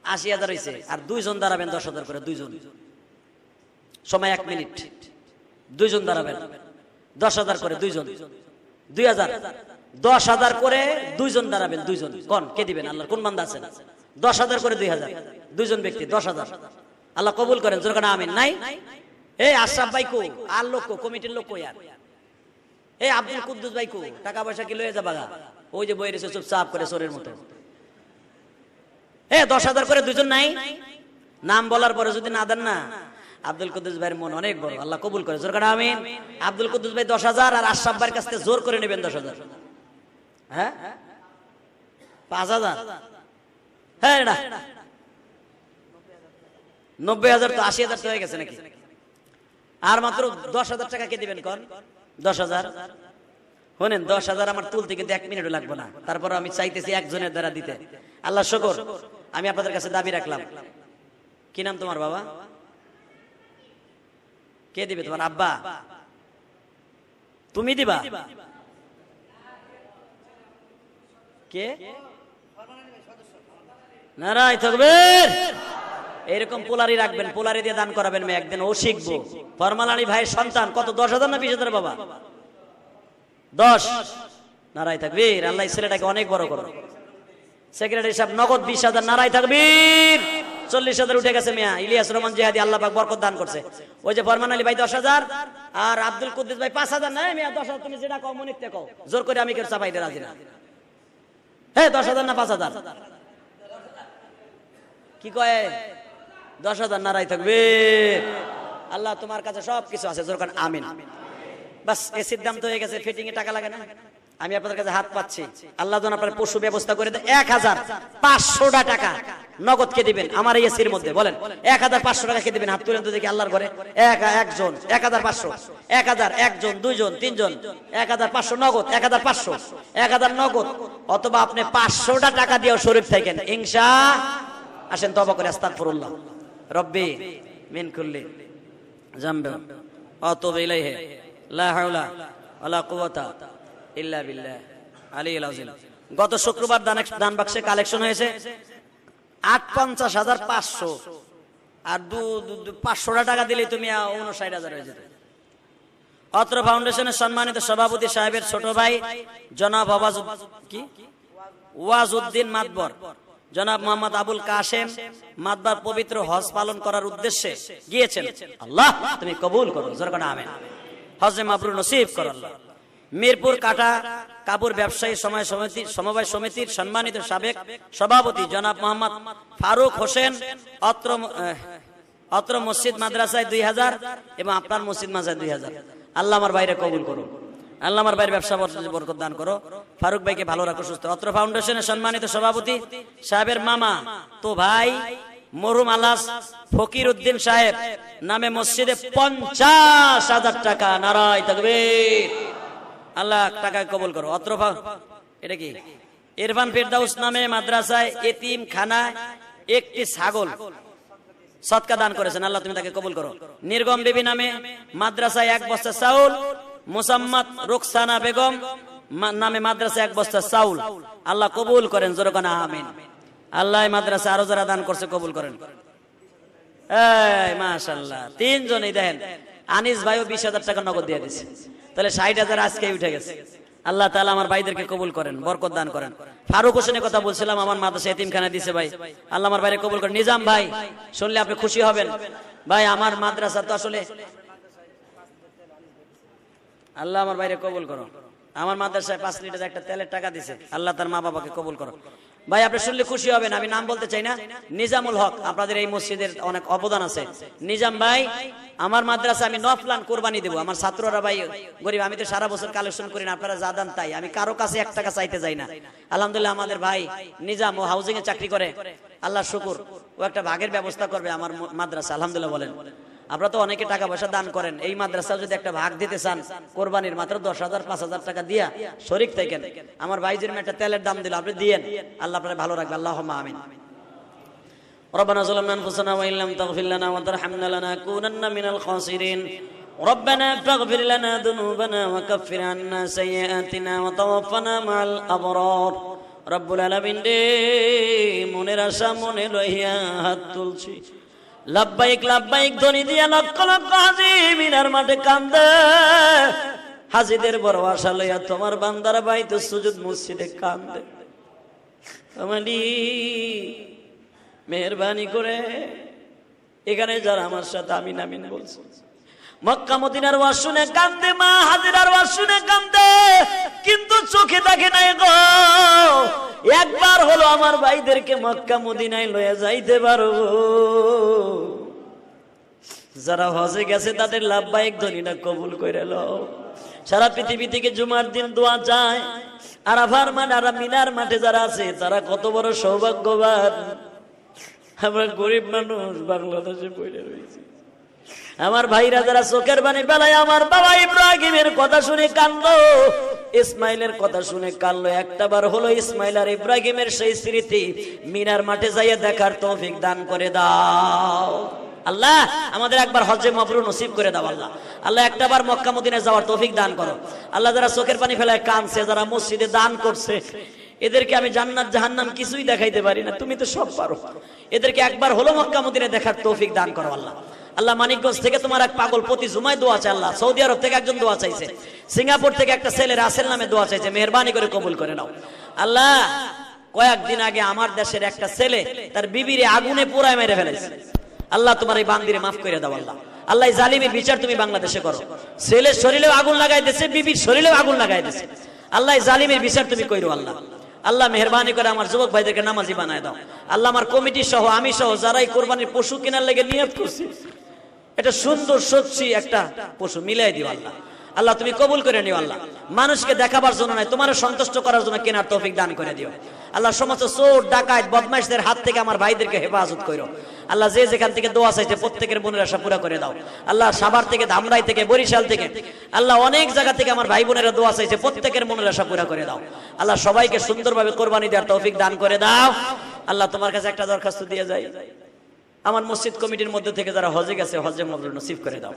80,000 হয়েছে, আর 2 জন দাঁড়াবেন 10,000 করে, 2 জন, সময় 1 মিনিট, 2 জন দাঁড়াবেন 10,000 করে, 2 জন 2,000, 10,000 করে 2 জন দাঁড়াবেন, 2 জন। কোন কে দিবেন? আল্লাহর কোন বান্দা আছেন? 10,000 করে 2,000, 2 জন ব্যক্তি 10,000, আল্লাহ কবুল করেন, জোরে কান আমিন। নাই এই আশরাফ ভাই কো, আর লোক কো, কমিটির লোক কো, আর এই আব্দুল কুদ্দুস ভাই কো, টাকা পয়সা কি লয়ে যাবা? ওই যে বই রেছে চুপচাপ করে চোরের মতো। 10,000 করে 2 জন নাই? নাম বলার পরে যদি না দেন না, আব্দুল কুদ্দুস ভাইয়ের মন অনেক বড়, আল্লাহ কবুল করে, জোরে কান আমিন। আব্দুল কুদ্দুস ভাই 10,000, আর আশরাফ ভাইয়ের কাছ থেকে জোর করে নেবেন 10,000। হ্যাঁ 5,000, হ্যাঁ না 90,000 তো 80,000 তো হয়ে গেছে নাকি? আর মাত্র 10,000 টাকা কে দিবেন? কোন 10,000? শুনেন 10,000 আমার তুলতে কিন্তু 1 মিনিটও লাগবে না, তারপর আমি চাইতেছি একজনের দ্বারা দিতে। আল্লাহ শুকর, আমি আপনাদের কাছে দাবি রাখলাম। কি নাম তোমার বাবা? কে দিবে? তোমার আব্বা? তুমি দিবা? কে? নারায়ে তাকবীর। এরকম পোলারি রাখবেন, পোলারি দিয়ে দান করাবেন, মেয়ে একদিন ও শিখবো। ফরমান আলী ভাইয়ের সন্তান কত? 10,000 না 20,000 বাবা? 10। নারায়ে তাকবীর। আল্লাহ ছেলেটাকে অনেক বড় করো। সেক্রেটারি সাহেব নগদ 20,000, নারায়ে তাকবীর। 40,000 উঠে গেছে মিয়া। ইলিয়াস রহমান জিহাদি আল্লাহ পাক বরকত দান করছে। ওই যে ফরমান আলী ভাই 10,000, আর আব্দুল কুদ্দুস ভাই 5,000। না মিয়া 10,000 তুমি যেটা কও মনিতে কও, জোর করে আমি কেউ চাপাইতে রাজি না। 10,000 না 5,000? কি কয়? 10,000। নারায়ে তাকবীর। আল্লাহ তোমার কাছে সবকিছু আছে, জোর করে আমিন। বাস এসির দাম তো হয়ে গেছে, ফিটিং এ টাকা লাগে না। আমি আপনাদের কাছে হাত পাচ্ছি, আল্লাহ যেন আপনার পশু ব্যবস্থা করে দেয়। 1,500 টাকা নগদ কে দিবেন আমার এই এসির মধ্যে? বলেন 1,500 টাকা কে দিবেন? হাত তুলেন তো দেখি আল্লাহর ঘরে। একজন 1,500, 1,000, 1 জন, 2 জন, 3 জন, 1,500 নগদ, 1,500, 1,000 নগদ। অথবা আপনি 500 টাকা দিয়েও শরীফ থাকেন ইনশাআল্লাহ। আসেন তওবা করে আস্তাগফিরুল্লাহ রব্বি মিন কুল্লি যামবি ওয়া আতুবু ইলাইহি লা হাওলা ওয়ালা কুওয়াতা ইল্লা বিল্লাহ আলিয়্যিল আযীম। গত শুক্রবার দান বাক্সে কালেকশন হয়েছে 58,500 আর 500 টাকা দিলে তুমি 59,000 হয়ে যেত। অত্র ফাউন্ডেশনের সম্মানিত সভাপতি সাহেবের ছোট ভাই জনাব ওয়াজউদ্দিন মাতবর, জনাব মোহাম্মদ আবুল কাশেম মাতবর পবিত্র হজ পালন করার উদ্দেশ্যে গিয়েছেন। আল্লাহ তুমি কবুল করো, জোরে বলো আমিন। হজে মাবরুর নসিব করো আল্লাহ। মিরপুর কাটা কাপড় ব্যবসায়ী সমবায় সমিতির সম্মানিত সাবেক সভাপতি জনাব মোহাম্মদ ফারুক হোসেন অত্র মসজিদ মাদ্রাসায় 2000 এবং আপনার মসজিদ মাদ্রাসায় 2000। আল্লাহ আমার বাইরে কবুল করো, আল্লাহ আমার বাইরে ব্যবসা বরকত দান করো, ফারুক ভাইকে ভালো রাখো, সুস্থ। অত্র ফাউন্ডেশনের সম্মানিত সভাপতি সাহেবের মামা তো ভাই মরহুম আলাস ফকির উদ্দিন সাহেব নামে মসজিদে 50,000 টাকা, নারায়ে তাকবীর, আল্লাহ টাকা কবুল করো। অত্র এটা কি ইরফান ফেরদাউস নামে মাদ্রাসায় এতিম খানায় একটি ছাগল সদকা দান করেছেন, আল্লাহ তুমি তাকে কবুল করো। নির্গম বিবি নামে মাদ্রাসায় 1 বস্তা চাউল, মুসাম্মাদ রুকসানা বেগম নামে মাদ্রাসায় 1 বস্তা চাউল, আল্লাহ কবুল করেন, জোরে বলো আমিন। আল্লাহ মাদ্রাসা আরো যারা দান করছে কবুল করেন। এই মাশাআল্লাহ, 3 জনই দেখেন। আনিস ভাইও 20,000 টাকা নগদ দিয়ে দিয়েছে, তাহলে 60,000 আজকেই উঠে গেছে। আল্লাহ তাআলা আমার ভাইদেরকে কবুল করেন, বরকত দান করেন। ফারুক হোসেনের কথা বলছিলাম, আমার মাদ্রাসা এতিমখানা দিয়েছে ভাই, আল্লাহ আমার ভাইরে কবুল করেন। নিজাম ভাই শুনলে আপনি খুশি হবেন ভাই, আমার মাদ্রাসা তো আসলে আল্লাহ আমার ভাইরে কবুল করো। আমার মাদ্রাসায় 5 লিটার একটা তেলের টাকা দিছে, আল্লাহ তার মা বাবাকে কবুল করো। ভাই আপনি শুনলে খুশি হবেন, আমি নাম বলতে চাই না, নিজামুল হক, আপনাদের এই মসজিদের অনেক অবদান আছে। নিজাম ভাই আমার মাদ্রাসা আমি নফলান কোরবানি দেবো, আমার ছাত্ররা ভাই গরিব, আমি তো সারা বছর কালেকশন করি না, আপনারা যা দান তাই, আমি কারো কাছে 1 টাকা চাইতে যাই না। আলহামদুলিল্লাহ আমাদের ভাই নিজাম ও হাউজিং এ চাকরি করে, আল্লাহ শুকুর, ও একটা ভাগের ব্যবস্থা করবে আমার মাদ্রাসা। আলহামদুলিল্লাহ বলেন, আপনারা তো অনেকে টাকা পয়সা দান করেন, এই মাদ্রাসা যদি একটা ভাগ দিতে চান কোরবানির মাত্র 10,000 5,000 টাকা দিয়া শরীক থাকেন, আমার ভাইজির একটা তেলের দাম দিল, আপনি দিয়েন, আল্লাহ আপনারা ভালো রাখবে, আল্লাহুম্মা আমিন। ربنا ظلمنا انفسنا وان لم تغفر لنا وترحمنا لنكونن من الخاسرين ربنا فاغفر لنا ذنوبنا وكفر عنا سيئاتنا وتوفنا مع الابرار رب العالمين মনের আশা মনে লইয়া হাত তুলছি, লাব্বাইক লাব্বাইক ধ্বনি দিয়া লক্ষ লক্ষ হাজি মিনার মাঠে কান্দে, হাজিদের বড় আশা লইয়া তোমার বান্দারা বাইতে সুজুদ মসজিদে কান্দে। আমানি মেহরবানি করে এখানে যারা আমার সাথে আমিন আমিন বলছে, মক্কা মদিনার ওয়াজ শুনে কান্দে, মা হাজিরার ওয়াজ শুনে কান্দে, কিন্তু চোখে দেখে নাই গো। একবার হলো আমার ভাইদেরকে মক্কা মদিনায় লয়ে যাইতে পারো। যারা হজে গেছে তাদের লাভবাহিক ধ্বনিটা কবুল করে লও। সারা পৃথিবী থেকে জুমার দিন দোয়া চায়, আরাফার মাঠ আর মিনার মাঠে যারা আছে তারা কত বড় সৌভাগ্যবান। আমরা গরিব মানুষ বাংলাদেশে পড়ে রয়েছি, আমার ভাইরা যারা চোখের পানি ফেলায়, আমার বাবা ইব্রাহিমের কথা শুনে কান্দলো, ইসমাইলের কথা শুনে কান্দলো। একটাবার হলো ইসমাইল আর ইব্রাহিমের সেই স্মৃতি মিনার মাঠে যাইয়ে দেখার তৌফিক দান করে দাও আল্লাহ। আমাদের একবার হজ্জে মাবরুর নসিব করে দাও আল্লাহ। আল্লাহ একটাবার মক্কা মদিনায় যাওয়ার তৌফিক দান করো আল্লাহ। যারা চোখের পানি ফেলায় কাঁদছে, যারা মসজিদে দান করছে, এদেরকে আমি জান্নাত জাহান্নাম কিছুই দেখাইতে পারি না, তুমি তো সব পারো। এদেরকে একবার হলো মক্কা মদিনায় দেখার তৌফিক দান করো আল্লাহ। আল্লাহ মানিকগঞ্জ থেকে তোমার এক পাগল প্রতি জুমায় দোয়া চাই আল্লাহ। সৌদি আরব থেকে একজন দোয়া চাইছে, সিঙ্গাপুর থেকে একটা ছেলে রাসেল নামে দোয়া চাইছে, মেহেরবানি করে কবুল করে নাও আল্লাহ। কয়েকদিন আগে আমার দেশের একটা ছেলে তার বিবিরে আগুনে পোড়ায় মেরে ফেলেছে, আল্লাহ তোমার এই বান্দিরে মাফ করে দাও আল্লাহ। আল্লাহ জালিমের বিচার তুমি বাংলাদেশে করো। ছেলের শরীরেও আগুন লাগাই দিয়েছে, বিবির শরীরেও আগুন লাগাই দিয়েছে, আল্লাহ জালিমের বিচার তুমি কইরো আল্লাহ। আল্লাহ মেহেরবানি করে আমার যুবক ভাইদেরকে নামাজি বানায় দাও আল্লাহ। আমার কমিটি সহ আমি সহ যারাই কোরবানির পশু কেনার লেগে নিয়ত করছি, এটা সুন্দর সচ্ছি একটা পশু মিলাই দিও আল্লাহ। আল্লাহ তুমি কবুল করে নিও আল্লাহ। মানুষকে দেখাবার জন্য নয়, তোমার সন্তুষ্ট করার জন্য কেনার তৌফিক দান করে দিও আল্লাহ। সমস্ত চোর ডাকাত বদমাইশদের হাত থেকে আমার ভাইদেরকে হেফাজত করো আল্লাহ। যে যেখান থেকে দোয়া চাইছে প্রত্যেকের মনের আশা পুরা করে দাও আল্লাহ। সাভার থেকে, ধামরাই থেকে, বরিশাল থেকে আল্লাহ অনেক জায়গা থেকে আমার ভাই বোনেরা দোয়া চাইছে, প্রত্যেকের মনের আশা পুরা করে দাও আল্লাহ। সবাইকে সুন্দরভাবে কোরবানি দেওয়ার তৌফিক দান করে দাও আল্লাহ। তোমার কাছে একটা দরখাস্ত দিয়ে যাই, আমার মসজিদ কমিটির মধ্যে থেকে যারা হজে গেছে হজে মাবরুর নসিব করে দাও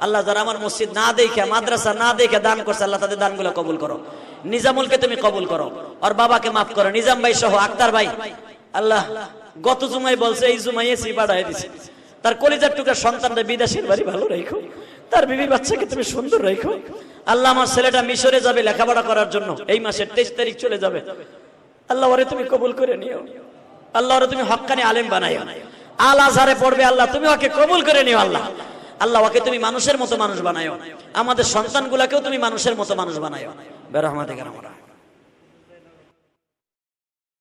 আল্লাহ। যারা আমার মসজিদ না দেখে, মাদ্রাসা না দেখে দান করছে আল্লাহ, তাদের দানগুলো কবুল করো। নিজামুলকে তুমি কবুল করো, আর বাবাকে মাফ করো, নিজাম ভাই সহ আক্তার ভাই আল্লাহ গত জুমায় বলছে এই জুমায় এসি বাড়াই দিছে, তার কলিজার টুকরা সন্তানটা বিদেশের বাড়ি ভালো রাখো, তার বিবি বাচ্চাকে তুমি সুন্দর রাখো। আল্লাহ আমার ছেলেটা মিশরে যাবে লেখাপড়া করার জন্য, এই মাসের 23 তারিখ চলে যাবে, আল্লাহ ওরে তুমি কবুল করে নিও, আল্লাহ ওরে তুমি হক্কানি আলেম বানাইও, আল আজহারে পড়বে, আল্লাহ তুমি ওকে কবুল করে নিও, আল্লাহ আল্লাহ ওকে তুমি মানুষের মতো মানুষ বানাইও, আমাদের সন্তানগুলাকেও তুমি মানুষের মতো মানুষ বানাইও, বেরহমাতিকা।